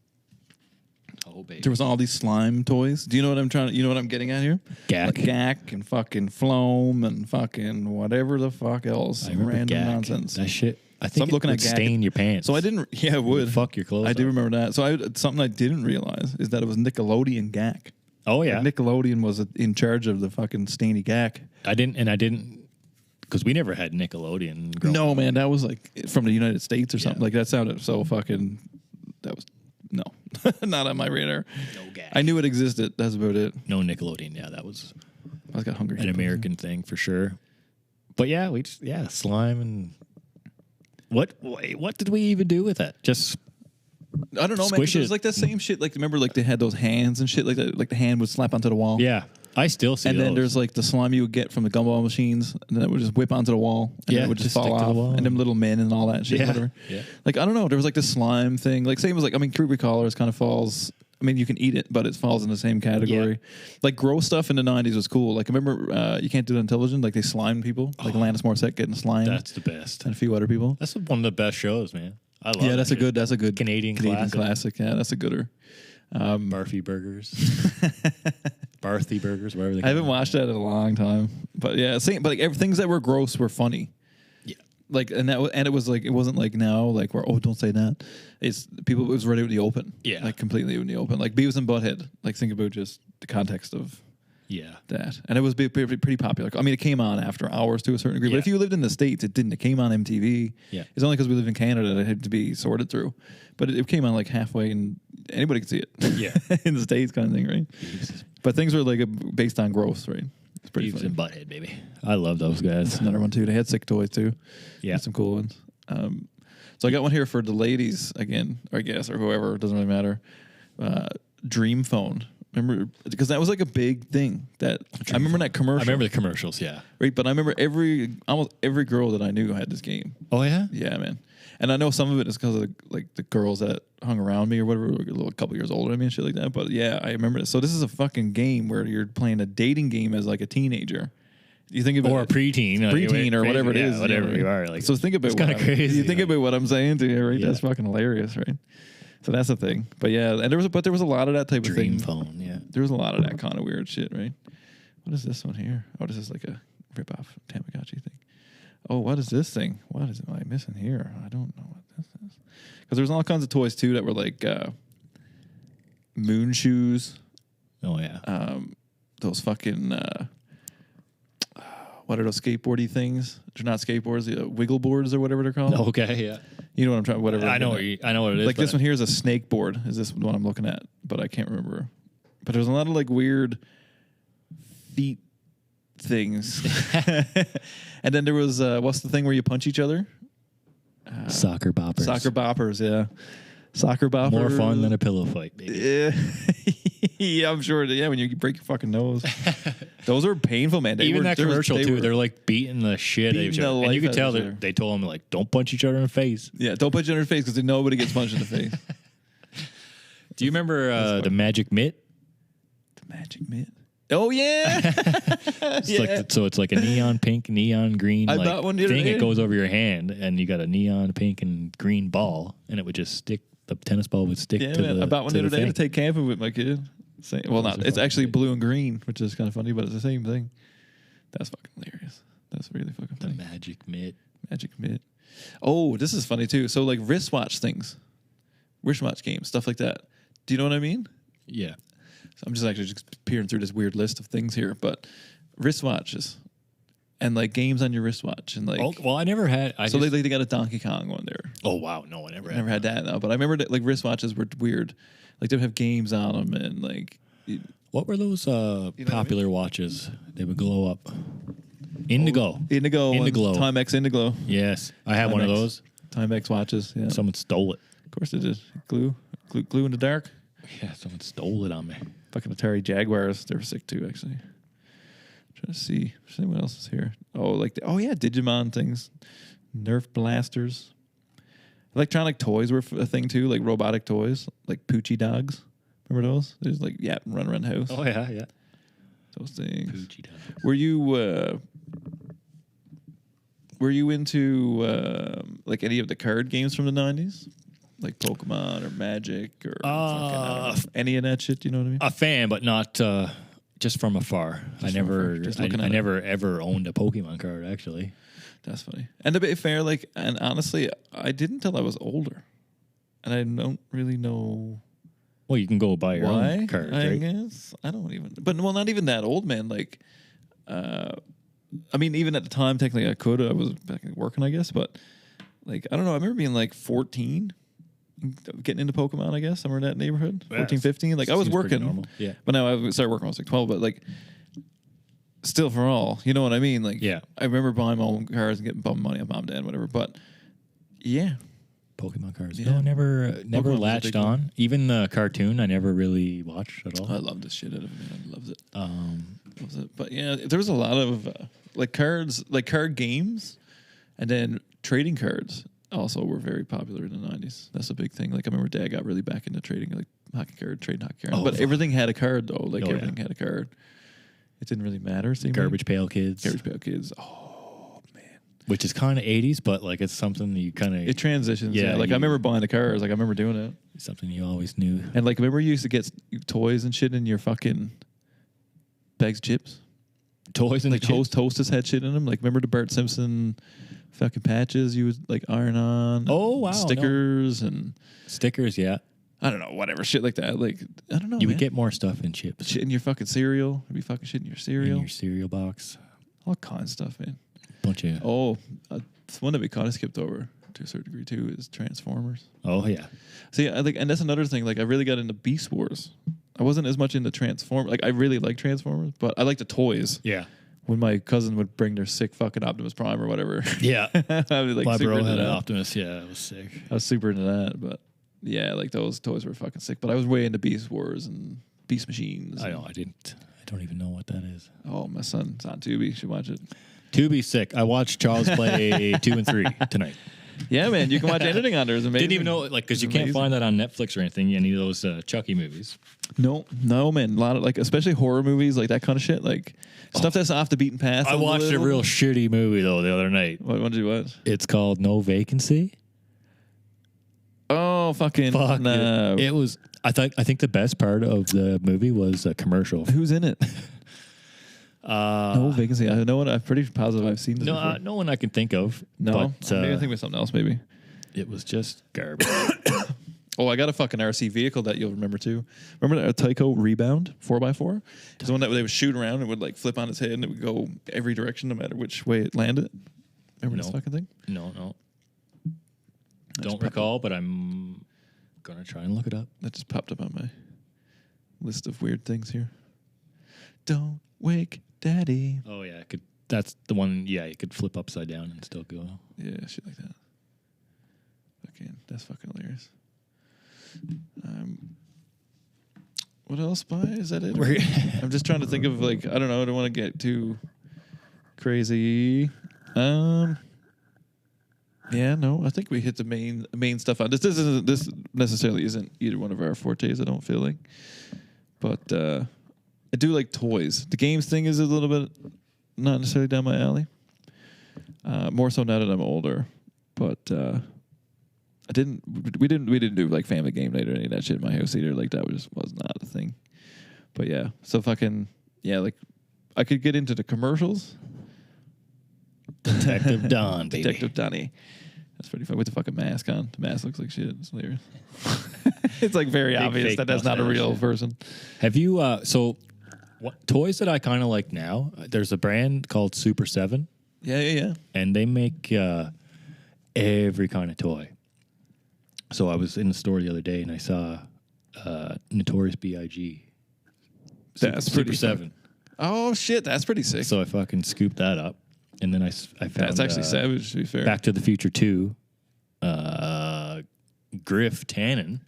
Oh, baby. There was all these slime toys. Do you know what I'm getting at here? Gak. Like Gak and fucking Floam and fucking whatever the fuck else. Random Gak. Nonsense. That shit. I think it would stain your pants. So I didn't. Yeah, it would. Fuck your clothes. I do remember that. So something I didn't realize is that it was Nickelodeon Gak. Oh yeah. Like Nickelodeon was in charge of the fucking stainy Gak. I didn't. Because we never had Nickelodeon. No, man, that was like from the United States or something. Like that sounded so fucking. That was no, not on my radar. No Gak. I knew it existed. That's about it. No Nickelodeon. Yeah, that was. I got hungry. An American thing for sure. But yeah, slime and what did we even do with that? Just. I don't know, man. It was like the same shit. Like remember, like they had those hands and shit. Like that. Like the hand would slap onto the wall. Yeah. I still see and those. Then there's like the slime you would get from the gumball machines, and then it would just whip onto the wall, and it would just fall off, and them little men and all that shit. Whatever. Yeah. Like I don't know, there was like the slime thing. Like same as like Creepy Crawlers kind of falls. I mean, you can eat it, but it falls in the same category. Yeah. Like gross stuff in the 90s was cool. Like I remember You Can't Do That on Television. Like they slimed people, like Alanis Morissette getting slimed. That's the best. And a few other people. That's one of the best shows, man. I love. Yeah, that's a good Canadian classic. Yeah, that's a gooder. Barfy Burgers. Barthy Burgers, whatever they call I haven't watched that in a long time. But yeah, but like things that were gross were funny. Yeah. Like, and it was like, it wasn't like now, like where, don't say that. It's people, it was right out in the open. Yeah. Like completely out in the open. Like Beavis and Butthead. Like think about just the context of that. And it was pretty popular. I mean, it came on after hours to a certain degree. But if you lived in the States, it didn't. It came on MTV. Yeah. It's only because we live in Canada that it had to be sorted through. But it came on like halfway and anybody could see it. Yeah. In the States kind of thing, right? But things were like based on growth, right? It's pretty Beavis funny. and Butthead, baby. I love those guys. That's another one too. They had sick toys too. Yeah. Had some cool ones. So I got one here for the ladies again, I guess, or whoever. It doesn't really matter. Dream Phone. Remember, because that was like a big thing. That I remember that commercial. I remember the commercials, yeah. Right, but I remember almost every girl that I knew had this game. Oh, yeah? Yeah, man. And I know some of it is because of the girls that hung around me or whatever, were a couple years older than me and shit like that. But yeah, I remember this. So this is a fucking game where you're playing a dating game as like a teenager. You think about or a preteen, or whatever it is, whatever you are. Like, so think about it's kind of crazy. You think about what I'm saying to you, right? Yeah. That's fucking hilarious, right? So that's the thing. But yeah, and there was a lot of that type of thing. Dream Phone, yeah. There was a lot of that kind of weird shit, right? What is this one here? Oh, this is like a rip-off Tamagotchi thing. Oh, what is this thing? What am I missing here? I don't know what this is. Because there's all kinds of toys too that were like moon shoes. Oh yeah. Those fucking what are those skateboardy things? They're not skateboards, the wiggle boards or whatever they're called. Okay, yeah. You know what I'm trying. Whatever. I know what it is. Like this one here is a snake board. Is this one I'm looking at? But I can't remember. But there's a lot of like weird feet things. And then there was what's the thing where you punch each other? Soccer boppers. Soccer boppers, yeah. Soccer boppers. More fun than a pillow fight, baby. Yeah, yeah, I'm sure. Yeah, when you break your fucking nose, those are painful, man. Even that commercial too. They're like beating the shit out of each other, and you could tell that they told them like, "Don't punch each other in the face." Yeah, don't punch each other in the face because nobody gets punched in the face. Do you remember the Magic Mitt? The Magic Mitt. Oh yeah, it's like a neon pink, neon green I bought one the other thing. day. It goes over your hand, and you got a neon pink and green ball, and it would just stick. The tennis ball would stick to the. I bought one the other day thing. to take camping with my kid. Well, not. It's actually blue and green, which is kind of funny, but it's the same thing. That's fucking hilarious. That's really fucking funny. The Magic Mitt. Magic Mitt. Oh, this is funny too. So like wristwatch things, wristwatch games, stuff like that. Do you know what I mean? Yeah. So I'm just actually peering through this weird list of things here, but wristwatches and like games on your wristwatch and like. Oh, well, I never had. They got a Donkey Kong one there. Oh wow, no, I never had that. No, but I remember that like wristwatches were weird. Like they would have games on them and like. What were those popular watches? They would glow up. Indigo. Indiglo. Timex Indiglo. Yes, I had one of those. Timex watches. Yeah. Someone stole it. Of course they did. Glue in the dark. Yeah, someone stole it on me. Fucking Atari Jaguars. They were sick too, actually. Trying to see if anyone else is here. Oh, Digimon things, Nerf blasters, electronic toys were a thing too, like robotic toys, like Poochie dogs. Remember those? There's like run around the house. Oh yeah. Those things. Poochie dogs. Were you into like any of the card games from the 90s? Like Pokemon or Magic or any of that shit? You know what I mean? A fan, but not just from afar. I never ever owned a Pokemon card. Actually, that's funny. And to be fair, and honestly, I didn't till I was older, and I don't really know. Well, you can go buy your own cards, I right? guess I don't even. But not even that old, man. Like, I mean, even at the time, technically, I could. I was back working, I guess, but like, I don't know. I remember being like 14. Getting into Pokemon, I guess, somewhere in that neighborhood, 14, 15. Like I was working, yeah. But now I started working when I was like 12. But like, still, for all, you know what I mean? Like, yeah. I remember buying my own cars and getting bum money on mom, dad, whatever. But yeah, Pokemon cards. Yeah. No, never Pokemon latched on. Even the cartoon, I never really watched at all. I love this shit out of it. Man. I loves it. Loves it. But yeah, there was a lot of like cards, like card games, and then trading cards. Also were very popular in the 90s. That's a big thing. Like I remember Dad got really back into trading like trading hockey cards. But everything had a card though. Like everything had a card. It didn't really matter. Garbage Pail Kids. Oh man. Which is kind of 80s, but like it's something you kind of... It transitions. Yeah. Like I remember buying the cars. Like I remember doing it. Something you always knew. And like remember you used to get toys and shit in your fucking bags of chips? Toys and like Hostess had shit in them. Like remember the Bart Simpson fucking patches you would like iron on? Oh wow, stickers and stickers. Yeah, I don't know, whatever shit like that. Like I don't know. You would get more stuff in chips. Shit in your fucking cereal. You'd be fucking shit in your cereal. In your cereal box. All kinds of stuff, man. Bunch of one that we kind of skipped over to a certain degree too is Transformers. Oh yeah. See, I think, and that's another thing. Like I really got into Beast Wars. I wasn't as much into Transformers. Like I really like Transformers, but I like the toys. Yeah. When my cousin would bring their sick fucking Optimus Prime or whatever. Yeah. I'd be like my super bro into had an that. Optimus. Yeah, it was sick. I was super into that, but yeah, like those toys were fucking sick. But I was way into Beast Wars and Beast Machines. I know. I don't even know what that is. Oh, my son's on Tubi. You should watch it. Tubi's sick. I watched Charles play 2 and 3 tonight. Yeah, man. You can watch anything on there. It's amazing. Didn't even know, like, because you can't find that on Netflix or anything. Any of those Chucky movies. No, man. A lot of like, especially horror movies, like that kind of shit, like stuff that's off the beaten path. I watched a real shitty movie though the other night. What did you watch? It's called No Vacancy. Oh, fucking Fuck no! It was. I think the best part of the movie was a commercial. Who's in it? No Vacancy. I know what. I'm pretty positive I've seen this. No, no one I can think of. No, but, maybe I think of something else. Maybe it was just garbage. Oh, I got a fucking RC vehicle that you'll remember too. Remember that Tyco Rebound 4x4? It's the one that they would shoot around and would like flip on its head and it would go every direction no matter which way it landed. Remember this fucking thing? No. Don't recall, but I'm gonna try and look it up. That just popped up on my list of weird things here. Don't wake daddy. Oh yeah, that's the one. Yeah, you could flip upside down and still go. Yeah, shit like that. Fucking, that's fucking hilarious. What else, Spy? Is that it? I'm just trying to think of like, I don't know. I don't want to get too crazy. Yeah, no. I think we hit the main stuff on this. This necessarily isn't either one of our fortes. I don't feel like, but I do like toys. The games thing is a little bit not necessarily down my alley. More so now that I'm older, but. We didn't do like family game night or any of that shit in my house either. Like that was not a thing. But yeah, so fucking yeah, like I could get into the commercials. Detective Don, baby. Detective Donnie. That's pretty fun with the fucking mask on. The mask looks like shit. It's hilarious. It's like very Big obvious that that's not a real person. Have you so what toys that I kind of like now? There's a brand called Super 7. Yeah. And they make every kind of toy. So I was in the store the other day and I saw Notorious B.I.G. That's Super pretty 7. Oh shit, that's pretty sick. So I fucking scooped that up, and then I found that's actually savage. To be fair, Back to the Future 2, Griff Tannen,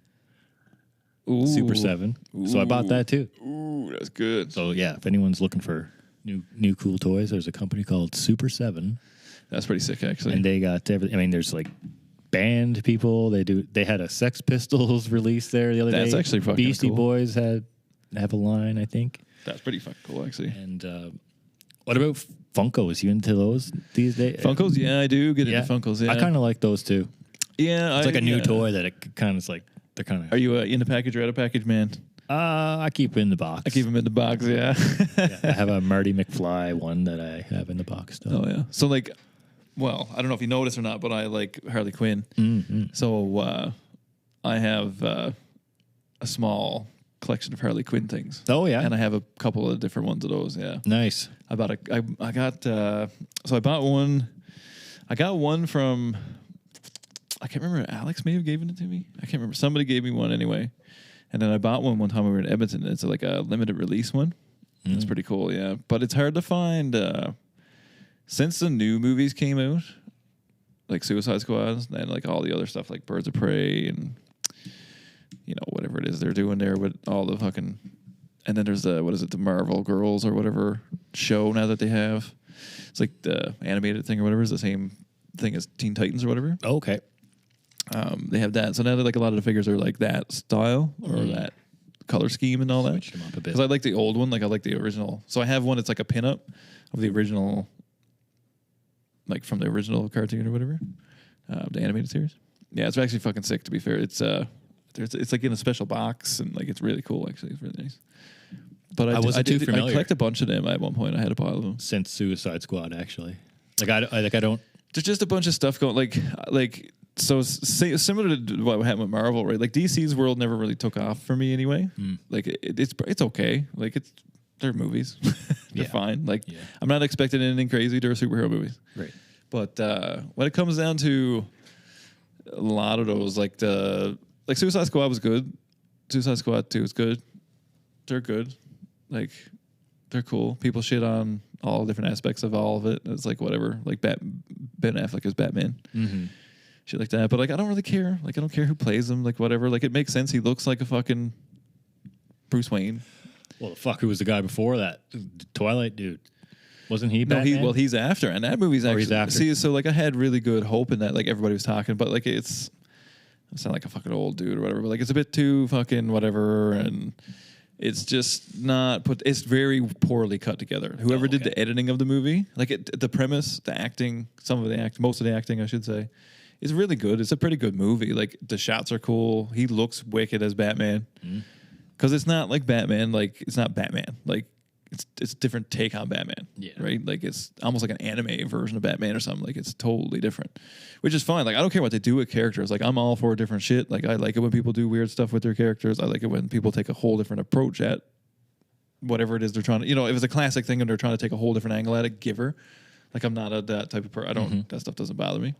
Super 7. So I bought that too. Ooh, that's good. So yeah, if anyone's looking for new cool toys, there's a company called Super 7. That's pretty sick, actually. And they got everything. I mean, there's like band people. They had a Sex Pistols release there the other day. That's actually fucking Beastie cool. Boys have a line, I think. That's pretty fucking cool, actually. And what about Funkos? You into those these days? Funkos, yeah, I do get into Funkos. Yeah, I kind of like those too. Yeah, It's like a new toy that it kind of is like they're kind of. Are you in the package or out of package, man? I keep it in the box. I keep them in the box. Yeah. Yeah, I have a Marty McFly one that I have in the box still. Oh yeah. So like, well, I don't know if you noticed or not, but I like Harley Quinn. Mm-hmm. So I have a small collection of Harley Quinn things. Oh yeah, and I have a couple of different ones of those. Yeah. Nice. I bought one. I got one from. I can't remember. Alex may have given it to me. I can't remember. Somebody gave me one anyway. And then I bought one time we were in Edmonton. It's like a limited release one. It's pretty cool, yeah. But it's hard to find since the new movies came out, like Suicide Squad and like all the other stuff like Birds of Prey and whatever it is they're doing there with all the fucking. And then there's the Marvel Girls or whatever show now that they have. It's like the animated thing or whatever is the same thing as Teen Titans or whatever. Okay. They have that. So now that like a lot of the figures are like that style or that color scheme and all that. Switch them up a bit. Because I like the old one. Like I like the original. So I have one that's like a pinup of the original, like from the original cartoon or whatever, the animated series. Yeah, it's actually fucking sick. To be fair, it's like in a special box and like it's really cool. Actually, it's really nice. But I wasn't too familiar. I collected a bunch of them at one point. I had a pile of them. Since Suicide Squad, actually. I don't. There's just a bunch of stuff going so similar to what happened with Marvel, right? Like DC's world never really took off for me anyway. Like it's okay. Like they're movies. They're fine. Like I'm not expecting anything crazy. They're superhero movies. Right. But when it comes down to a lot of those, like Suicide Squad was good. Suicide Squad 2 is good. They're good. Like they're cool. People shit on all different aspects of all of it. It's like whatever. Like Ben Affleck is Batman. Mm-hmm. Shit like that. But like I don't really care. Like I don't care who plays him. Like whatever. Like it makes sense. He looks like a fucking Bruce Wayne. Well, who was the guy before that? Twilight dude. Wasn't he Batman? No, he's after. And that movie's actually... he's after. See, so like I had really good hope in that. Like everybody was talking. But like it's not like a fucking old dude or whatever. But like it's a bit too fucking whatever. And... it's just not put. It's very poorly cut together. Whoever did the editing of the movie, like the premise, the acting, most of the acting, I should say, is really good. It's a pretty good movie. Like the shots are cool. He looks wicked as Batman because it's not like Batman. Like it's not Batman. Like it's a different take on Batman. Yeah. Right. Like it's almost like an anime version of Batman or something. Like it's totally different, which is fine. Like I don't care what they do with characters. Like I'm all for different shit. Like I like it when people do weird stuff with their characters. I like it when people take a whole different approach at whatever it is they're trying to. If it's a classic thing and they're trying to take a whole different angle at it, Giver. Like I'm not that type of person. I don't. That stuff doesn't bother me.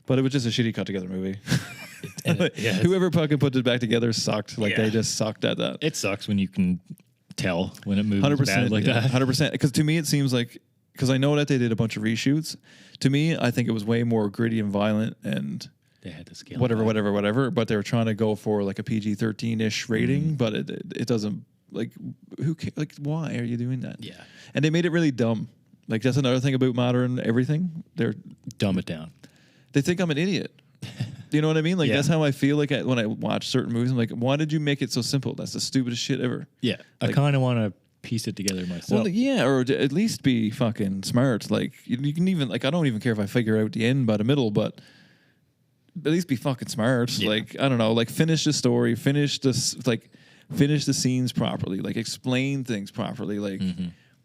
But it was just a shitty cut together movie. Whoever fucking put it back together sucked. Like they just sucked at that. It sucks when you can tell when it moves 100% bad like that. 100%. Because to me, it seems like, because I know that they did a bunch of reshoots. To me, I think it was way more gritty and violent and they had to scale whatever. But they were trying to go for like a PG-13-ish rating, but it doesn't, like, who cares? Like, why are you doing that? Yeah. And they made it really dumb. Like, that's another thing about modern everything. They're dumb it down. They think I'm an idiot. Do you know what I mean? Like, that's how I feel like when I watch certain movies. I'm like, why did you make it so simple? That's the stupidest shit ever. Yeah. Like, I kind of want to piece it together myself. Well, yeah, or at least be fucking smart. Like, you can even, like, I don't even care if I figure out the end by the middle, but at least be fucking smart. Yeah. Like, I don't know, like, finish the story, finish the scenes properly, like, explain things properly. Like,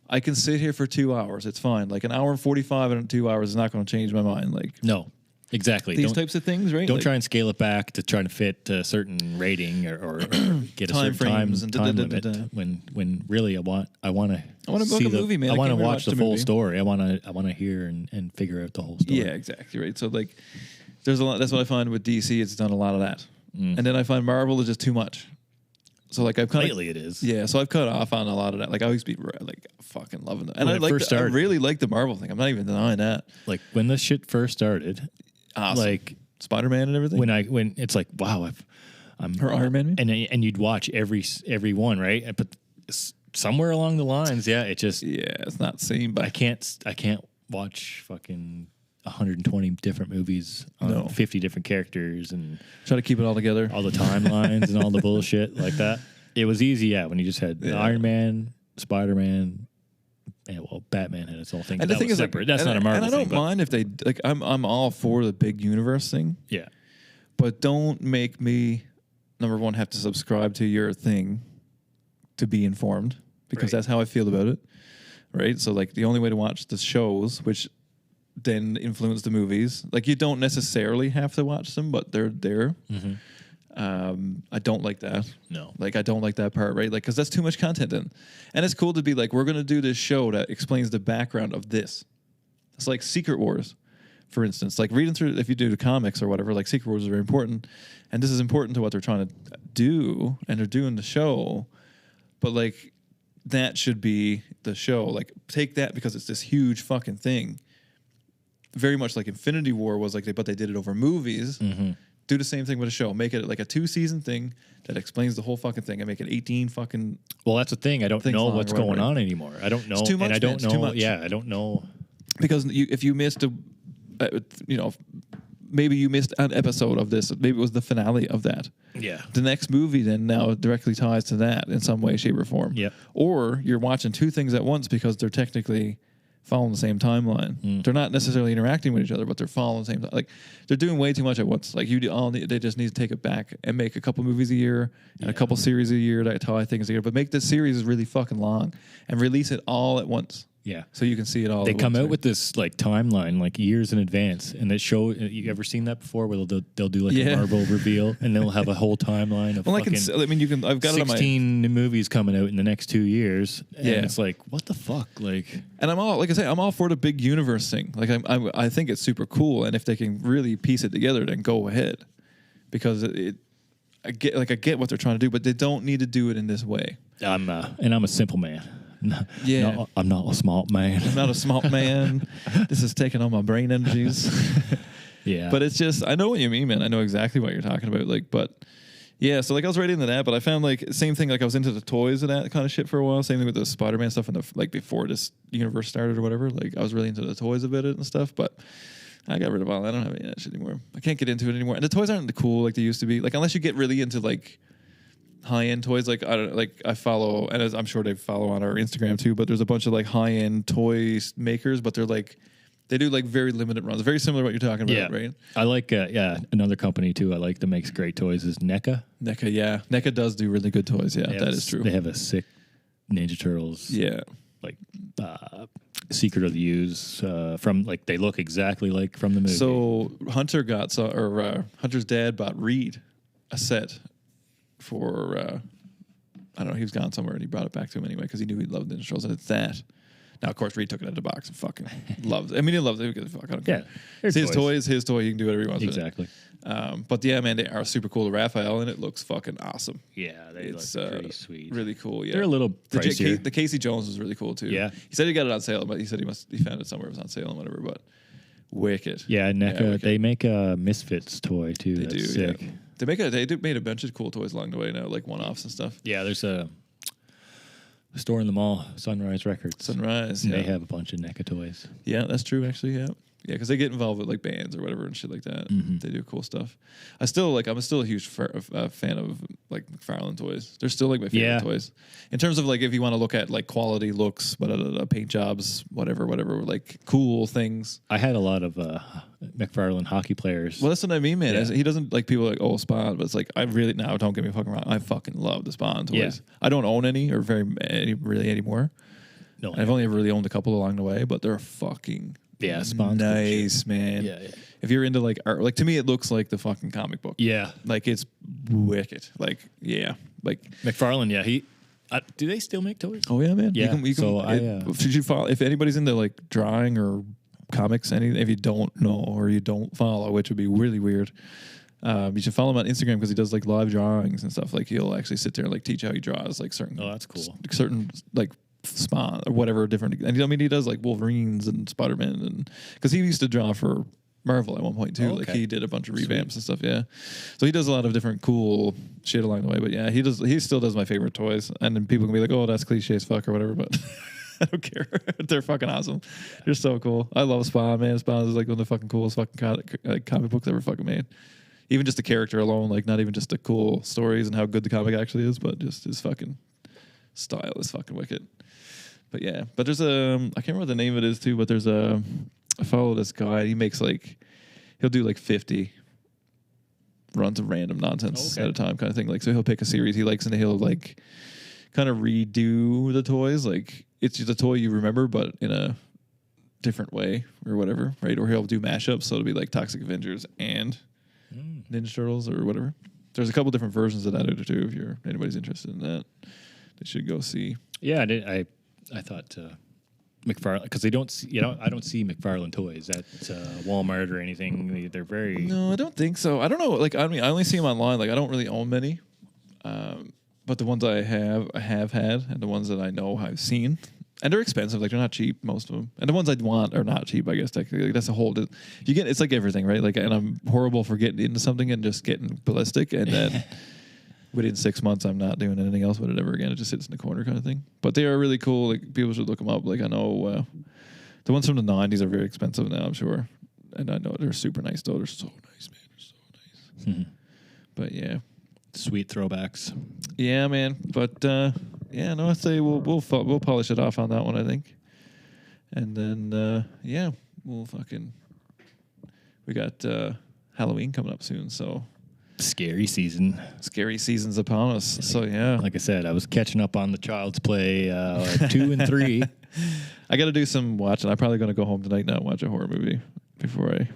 I can sit here for 2 hours. It's fine. Like, an hour and 45 and 2 hours is not going to change my mind. Like, no. Exactly. These types of things, right? Don't try and scale it back to try to fit a certain rating or get a certain time limit. When really I want to book a movie, man. I want to watch the full story. I want to hear and figure out the whole story. Yeah, exactly right. So like, there's a lot. That's what I find with DC. It's done a lot of that, and then I find Marvel is just too much. So like I've lately it is. Yeah, so I've cut off on a lot of that. Like I used to be like fucking loving that, and I really like the Marvel thing. I'm not even denying that. Like when this shit first started. Awesome. Like Spider-Man and everything. When it's like, wow, I'm her Iron Man, and you'd watch every one, right? But somewhere along the lines, it's not seen. But I can't watch fucking 120 different movies on 50 different characters and try to keep it all together, all the timelines and all the bullshit like that. It was easy, when you just had Iron Man, Spider-Man. Yeah, well, Batman had its whole thing. And the thing is, separate. That's not a Marvel thing. And I don't mind if they like. I'm all for the big universe thing. Yeah, but don't make me number one have to subscribe to your thing to be informed because that's how I feel about it. Right. So like the only way to watch the shows, which then influence the movies, like you don't necessarily have to watch them, but they're there. Mm-hmm. I don't like that. No. Like, I don't like that part, right? Like, because that's too much content in. And it's cool to be like, we're going to do this show that explains the background of this. It's like Secret Wars, for instance. Like, reading through, if you do the comics or whatever, like, Secret Wars are very important. And this is important to what they're trying to do, and they're doing the show. But, like, that should be the show. Like, take that because it's this huge fucking thing. Very much like Infinity War was like, but they did it over movies. Mm-hmm. Do the same thing with a show. Make it like a 2-season thing that explains the whole fucking thing and make it 18 fucking. Well, that's the thing. I don't know what's going on anymore. I don't know. It's too much, and I don't know. Too much. Yeah, I don't know. Because if you missed maybe you missed an episode of this. Maybe it was the finale of that. Yeah. The next movie then now directly ties to that in some way, shape, or form. Yeah. Or you're watching two things at once because they're technically following the same timeline. They're not necessarily interacting with each other, but they're following the same time. Like they're doing way too much at once. Like they just need to take it back and make a couple movies a year and a couple series a year. That's how I think it's a year. But make the series really fucking long and release it all at once. Yeah, so you can see it all. They come out with this like timeline, like years in advance, and they show. You ever seen that before? Where they'll do like a Marvel reveal, and they'll have a whole timeline of. Well, I mean, you can. I've got 16 movies coming out in the next 2 years. And it's like, what the fuck, like. And I'm all for the big universe thing. Like I think it's super cool, and if they can really piece it together, then go ahead, because I get what they're trying to do, but they don't need to do it in this way. I'm a simple man. No, I'm not a smart man. I'm not a smart man. This is taking all my brain energies. Yeah. But it's just, I know what you mean, man. I know exactly what you're talking about. Like, but yeah, so like I was right into that, but I found like same thing. Like I was into the toys and that kind of shit for a while. Same thing with the Spider-Man stuff and like before this universe started or whatever. Like I was really into the toys a bit and stuff, but I got rid of all that. I don't have any of that shit anymore. I can't get into it anymore. And the toys aren't cool like they used to be. Like unless you get really into like high-end toys, like I follow, and I'm sure they follow on our Instagram too, but there's a bunch of like high-end toy makers, but they're like they do like very limited runs, very similar to what you're talking about, right? I like another company too I like that makes great toys is NECA. NECA does do really good toys. That is true. They have a sick Ninja Turtles like Secret of the Ooze from like they look exactly like from the movie. So Hunter's dad bought Reed a set for I don't know, he was gone somewhere and he brought it back to him anyway because he knew he loved Ninja Turtles, and it's that. Now, of course, Reed took it out of the box and fucking loved it. I mean, he loves it. Fuck, I don't care. It's his toy. It's his toy. He can do whatever he wants exactly. with it. But yeah, man, they are super cool. The Raphael, and it looks fucking awesome. Yeah, it's look pretty sweet. Really cool. Yeah, they're a little pricier. The Casey Jones was really cool too. Yeah, he said he got it on sale, but he said he found it somewhere. It was on sale and whatever. But wicked. Yeah, NECA. They make a Misfits toy too. They That's do. Sick. Yeah. They made a bunch of cool toys along the way now, like one-offs and stuff. Yeah, there's a store in the mall, Sunrise Records. Sunrise, They have a bunch of NECA toys. Yeah, that's true, actually, yeah. Yeah, because they get involved with like bands or whatever and shit like that. Mm-hmm. They do cool stuff. I'm still a huge fan of like McFarlane toys. They're still like my favorite toys. In terms of like if you want to look at like quality looks, paint jobs, whatever, like cool things. I had a lot of McFarlane hockey players. Well, that's what I mean, man. Yeah. He doesn't like people like Spawn, but it's like I really now don't get me fucking wrong. I fucking love the Spawn toys. Yeah. I don't own any or really anymore. No, I've only ever really owned a couple along the way, but they're fucking. Yeah, Spawn's nice, man. Yeah. If you're into like art, like to me, it looks like the fucking comic book. Yeah, like it's wicked. Like like McFarlane. Yeah, do they still make toys? Oh yeah, man. Yeah. Should you follow? If anybody's into like drawing or comics, if you don't know or you don't follow, which would be really weird. You should follow him on Instagram because he does like live drawings and stuff. Like he'll actually sit there and like teach how he draws like certain. Oh, that's cool. Certain like. Spawn or whatever different, and I mean he does like Wolverines and Spider-Man, and because he used to draw for Marvel at one point too. Like he did a bunch of revamps and stuff. Yeah, so he does a lot of different cool shit along the way. But yeah, he still does my favorite toys, and then people can be like, oh, that's cliche as fuck or whatever, but I don't care. They're fucking awesome. They're so cool. I love Spawn, man. Spawn is like one of the fucking coolest fucking comic books ever fucking made. Even just the character alone, like not even just the cool stories and how good the comic actually is, but just his fucking style is fucking wicked. But yeah, but there's I can't remember what the name of it is too, but I follow this guy. He makes he'll do like 50 runs of random nonsense at a time kind of thing. Like, so he'll pick a series he likes and he'll like kind of redo the toys. Like it's just a toy you remember, but in a different way or whatever, right? Or he'll do mashups. So it'll be like Toxic Avengers and Ninja Turtles or whatever. There's a couple different versions of that too. If anybody's interested in that, they should go see. Yeah, I thought McFarlane, because I don't see McFarlane toys at Walmart or anything. They're very. No, I don't think so. I don't know. Like, I mean, I only see them online. Like, I don't really own many, but the ones I have had, and the ones that I know I've seen, and they're expensive. Like, they're not cheap, most of them. And the ones I want are not cheap. I guess technically, like, that's a whole. It's like everything, right? Like, and I'm horrible for getting into something and just getting ballistic, and then. Within 6 months, I'm not doing anything else with it ever again. It just sits in the corner kind of thing. But they are really cool. Like, people should look them up. Like, I know the ones from the 90s are very expensive now, I'm sure. And I know they're super nice, though. They're so nice, man. They're so nice. Mm-hmm. But, yeah. Sweet throwbacks. Yeah, man. But, I'd say we'll polish it off on that one, I think. And then, we got Halloween coming up soon, so. Scary season. Scary season's upon us, so yeah. Like I said, I was catching up on the Child's Play 2 and 3. I got to do some watching. I'm probably going to go home tonight and watch a horror movie before I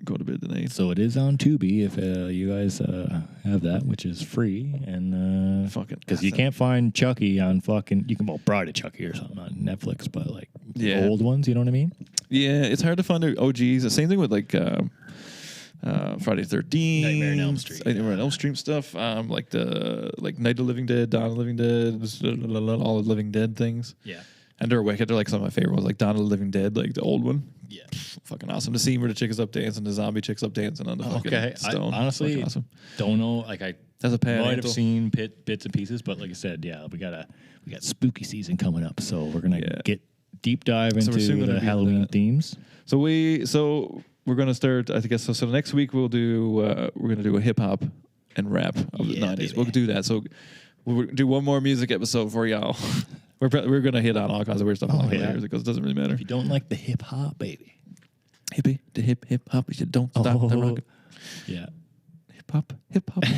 go to bed tonight. So it is on Tubi if you guys have that, which is free. And because you can't find Chucky on you can Bride of Chucky or something on Netflix, but like the old ones, you know what I mean? Yeah, it's hard to find the OGs. The same thing with like Friday the 13th, Nightmare on Elm Street, Nightmare on Elm Street stuff. Like Night of the Living Dead, Dawn of the Living Dead, all the Living Dead things. Yeah. And they're wicked. They're like some of my favorite ones, like Dawn of the Living Dead, like the old one. Yeah. Fucking awesome. The scene where the chick is up dancing, the zombie chick's up dancing on the fucking stone. I honestly awesome. don't know. Like I might have seen bits and pieces, but like I said, yeah, we got spooky season coming up, so we're gonna get deep dive into the Halloween themes. So we're gonna start. I guess so. Next week we'll do. We're gonna do a hip hop and rap of the '90s. Baby. We'll do that. So we'll do one more music episode for y'all. We're gonna hit on all kinds of weird stuff because it doesn't really matter. If you don't like the hip hop, baby, the hip hop, you don't stop the rock. Yeah, hip hop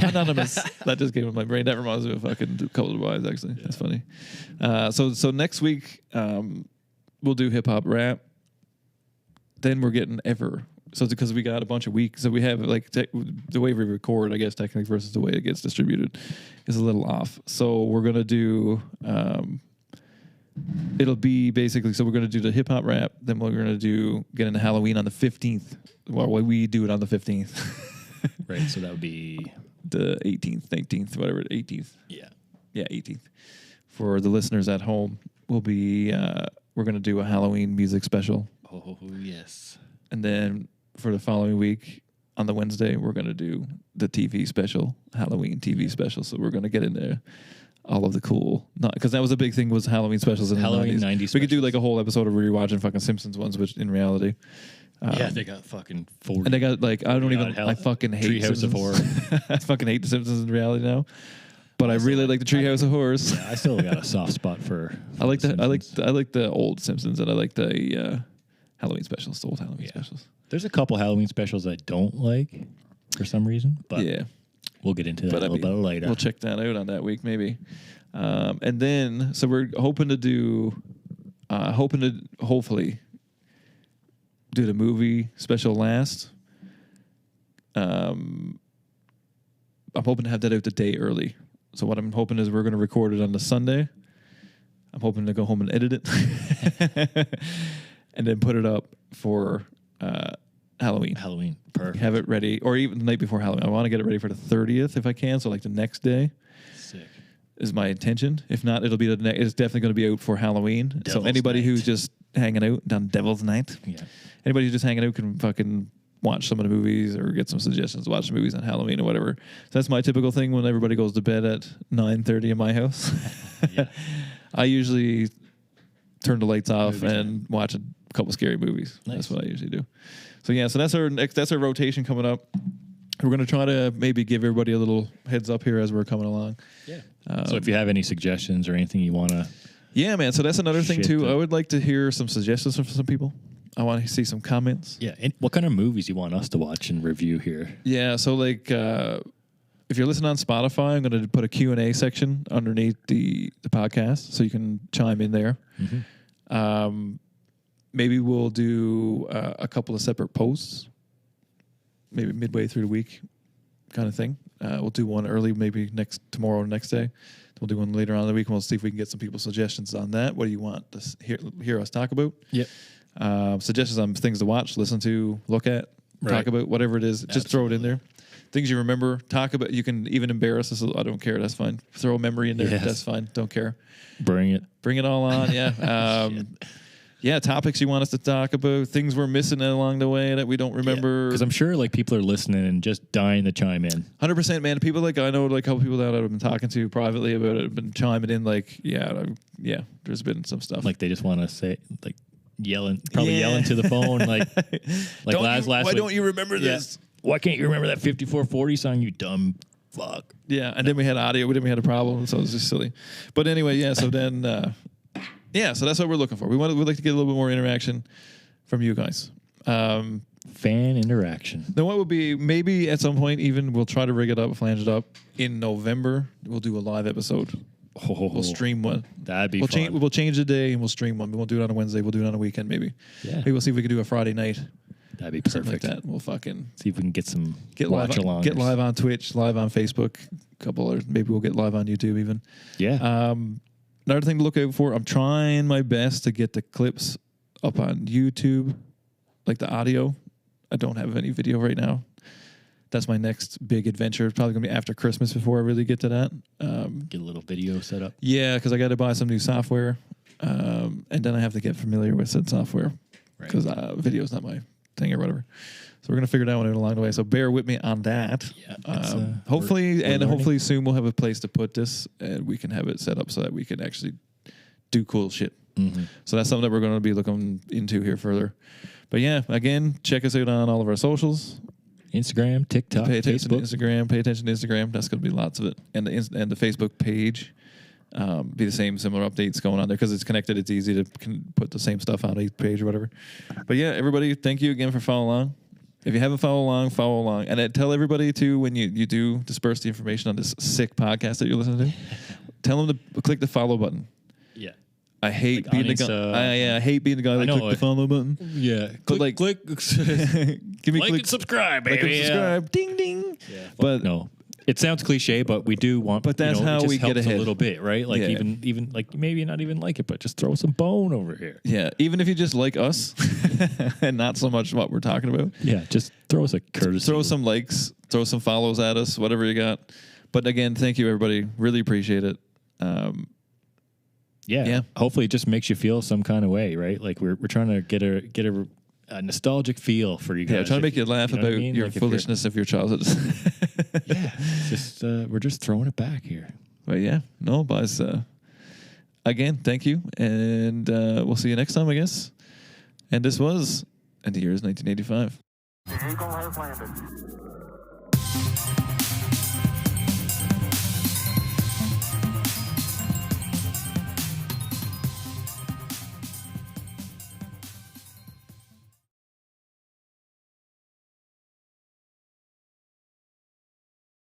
anonymous. That just came in my brain. That reminds me of fucking Colored Wise. Actually, that's funny. So next week we'll do hip hop rap. Then we're getting So because we got a bunch of weeks, so we have like the way we record, I guess technically versus the way it gets distributed is a little off. So we're gonna do. It'll be basically, so we're going to do the hip hop rap, then we're going to get into Halloween on the 15th. Well, we do it on the 15th. Right, so that would be the 18th, 19th, whatever, 18th. Yeah. Yeah, 18th. For the listeners at home, we're going to do a Halloween music special. Oh, yes. And then for the following week, on the Wednesday, we're going to do the TV special, Halloween TV special. So we're going to get in there. All of the cool, because that was a big thing was Halloween specials in Halloween the 90s. We could do like a whole episode of rewatching fucking Simpsons ones, which in reality, they got fucking 40. And they got like I fucking hate Treehouse of Horror. I fucking hate the Simpsons in reality now, but I really like the Treehouse of Horrors. Yeah, I still got a soft spot for. I like the old Simpsons, and I like the Halloween specials, the old Halloween specials. There's a couple Halloween specials I don't like for some reason, but yeah. We'll get into that a little bit later. We'll check that out on that week, maybe. And then, so we're hoping to hopefully do the movie special last. I'm hoping to have that out the day early. So what I'm hoping is we're going to record it on the Sunday. I'm hoping to go home and edit it. And then put it up for Halloween. Perfect. Have it ready, or even the night before Halloween. I want to get it ready for the 30th if I can, so like the next day. Sick. Is my intention. If not, it'll be it's definitely going to be out for Halloween. So anybody who's just hanging out on Devil's Night, anybody who's just hanging out can fucking watch some of the movies or get some suggestions to watch the movies on Halloween or whatever. So that's my typical thing when everybody goes to bed at 9:30 in my house. I usually turn the lights off and watch a couple scary movies. Nice. That's what I usually do. So that's our rotation coming up. We're going to try to maybe give everybody a little heads up here as we're coming along. Yeah. So if you have any suggestions or anything you want to... Yeah, man. So that's another thing, too. I would like to hear some suggestions from some people. I want to see some comments. Yeah. And what kind of movies you want us to watch and review here? Yeah. So, like, if you're listening on Spotify, I'm going to put a Q&A section underneath the podcast so you can chime in there. Mm-hmm. Maybe we'll do a couple of separate posts, maybe midway through the week kind of thing. We'll do one early, maybe tomorrow or next day. We'll do one later on in the week, and we'll see if we can get some people's suggestions on that. What do you want to hear us talk about? Yep. Suggestions on things to watch, listen to, look at, talk about, whatever it is. Absolutely. Just throw it in there. Things you remember, talk about. You can even embarrass us. I don't care. That's fine. Throw a memory in there. Yes. That's fine. Don't care. Bring it all on. Yeah. Yeah, topics you want us to talk about, things we're missing along the way that we don't remember. Because I'm sure like people are listening and just dying to chime in. 100%, man. People I know, like a couple people that I've been talking to privately about it have been chiming in. Like, there's been some stuff. Like they just want to say, like yelling to the phone, like last why week. Don't you remember this? Why can't you remember that 5440 song? You dumb fuck. Yeah, and then we had audio. We had a problem, so it was just silly. But anyway, yeah. So then. yeah, so that's what we're looking for. We'd like to get a little bit more interaction from you guys. Fan interaction. Then what would be, maybe at some point even we'll try to rig it up, flange it up. In November, we'll do a live episode. We'll stream one. That'd be fun. We'll change the day and we'll stream one. We won't do it on a Wednesday. We'll do it on a weekend maybe. Yeah. Maybe we'll see if we can do a Friday night. That'd be perfect. Something like that. We'll fucking see if we can get some watch along. Get live on Twitch, live on Facebook. Maybe we'll get live on YouTube even. Yeah. Another thing to look out for. I'm trying my best to get the clips up on YouTube, like the audio. I don't have any video right now. That's my next big adventure. It's probably going to be after Christmas before I really get to that. Get a little video set up. Yeah, because I got to buy some new software. And then I have to get familiar with said software. Because video is not my thing or whatever. So we're going to figure that one out along the way. So bear with me on that. Yeah, hopefully soon we'll have a place to put this and we can have it set up so that we can actually do cool shit. Mm-hmm. So that's something that we're going to be looking into here further. But yeah, again, check us out on all of our socials. Instagram, TikTok, pay attention Facebook. to Instagram. Pay attention to Instagram. That's going to be lots of it. And the Facebook page. Be the similar updates going on there because it's connected. It's easy to put the same stuff on each page or whatever. But yeah, everybody, thank you again for following along. If you haven't followed along, follow along. And tell everybody too, when you do disperse the information on this sick podcast that you're listening to, tell them to click the follow button. Yeah. I hate being the guy. I hate being the guy that click the follow button. Yeah, click. Give me like click and subscribe, baby. Like and subscribe. Ding ding. Yeah, but no. It sounds cliche, but we do want. But that's how we get ahead a little bit, right? Like even like maybe not even like it, but just throw some bone over here. Yeah, even if you just like us and not so much what we're talking about. Yeah, just throw us a courtesy. Throw some likes, throw some follows at us, whatever you got. But again, thank you everybody. Really appreciate it. Yeah. Hopefully, it just makes you feel some kind of way, right? Like we're trying to get a nostalgic feel for you guys. Yeah, trying to make you laugh about your foolishness of your childhood. Yeah, it's just we're just throwing it back here. But yeah, no, boys. Again, thank you, and we'll see you next time, I guess. And this was, and the year is 1985. The Eagle has landed.